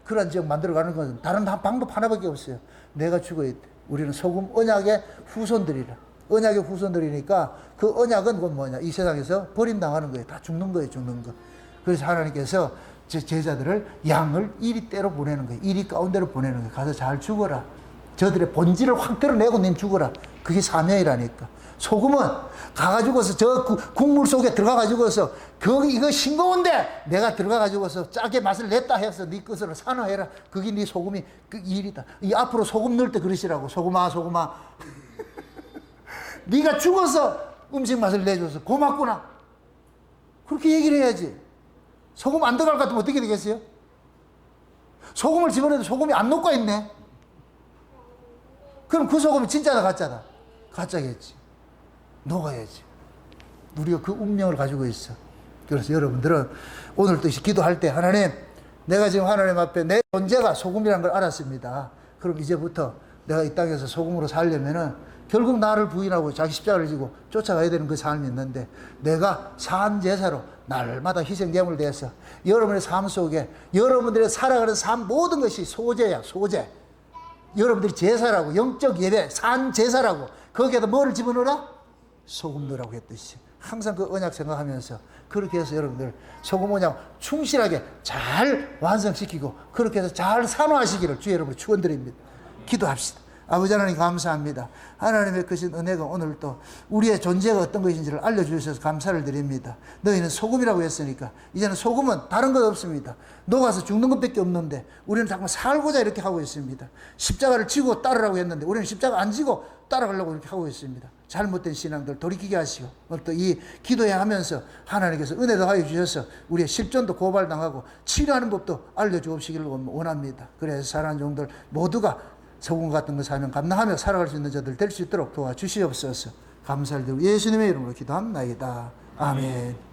그런 지역 만들어가는 것은 다른 방법 하나밖에 없어요. 내가 죽어야 돼. 우리는 소금 언약의 후손들이라. 언약의 후손들이니까 그 언약은 그건 뭐냐? 이 세상에서 버림당하는 거예요. 다 죽는 거예요. 죽는 거. 그래서 하나님께서 제자들을 양을 이리 때로 보내는 거예요. 이리 가운데로 보내는 거예요. 가서 잘 죽어라. 저들의 본질을 확 드러내고 님 죽어라. 그게 사명이라니까. 소금은 가가지고서 저 국물 속에 들어가가지고서 이거 싱거운데 내가 들어가가지고서 짜게 맛을 냈다 해서 네 것으로 산화해라. 그게 네 소금이 그 일이다. 이 앞으로 소금 넣을 때 그러시라고. 소금아. 네가 죽어서 음식 맛을 내줘서 고맙구나. 그렇게 얘기를 해야지. 소금 안 들어갈 것 같으면 어떻게 되겠어요? 소금을 집어넣어도 소금이 안 녹아 있네. 그럼 그 소금이 진짜다 가짜다? 가짜겠지. 녹아야지. 우리가 그 운명을 가지고 있어. 그래서 여러분들은 오늘도 기도할 때 하나님, 내가 지금 하나님 앞에 내 존재가 소금이라는 걸 알았습니다. 그럼 이제부터 내가 이 땅에서 소금으로 살려면은 결국 나를 부인하고 자기 십자가를 지고 쫓아가야 되는 그 삶이 있는데 내가 산 제사로 날마다 희생 제물을 대해서 여러분의 삶 속에 여러분들의 살아가는 삶 모든 것이 소제야. 소제. 여러분들이 제사라고 영적 예배 산 제사라고 거기에다 뭐를 집어넣어라? 소금 넣으라고 했듯이 항상 그 언약 생각하면서 그렇게 해서 여러분들 소금 언약 충실하게 잘 완성시키고 그렇게 해서 잘 산화하시기를 주의 여러분 축원드립니다. 기도합시다. 아버지 하나님 감사합니다. 하나님의 크신 은혜가 오늘 또 우리의 존재가 어떤 것인지를 알려주셔서 감사를 드립니다. 너희는 소금이라고 했으니까 이제는 소금은 다른 것 없습니다. 녹아서 죽는 것밖에 없는데 우리는 자꾸 살고자 이렇게 하고 있습니다. 십자가를 지고 따르라고 했는데 우리는 십자가 안 지고 따라가려고 이렇게 하고 있습니다. 잘못된 신앙들 돌이키게 하시고 또 이 기도해야 하면서 하나님께서 은혜도 하여 주셔서 우리의 실존도 고발당하고 치료하는 법도 알려주옵시기를 원합니다. 그래서 사랑하는 종들 모두가 소금 같은 거 사면 감당하며 살아갈 수 있는 자들 될 수 있도록 도와주시옵소서. 감사를 드리고 예수님의 이름으로 기도합나이다. 아멘.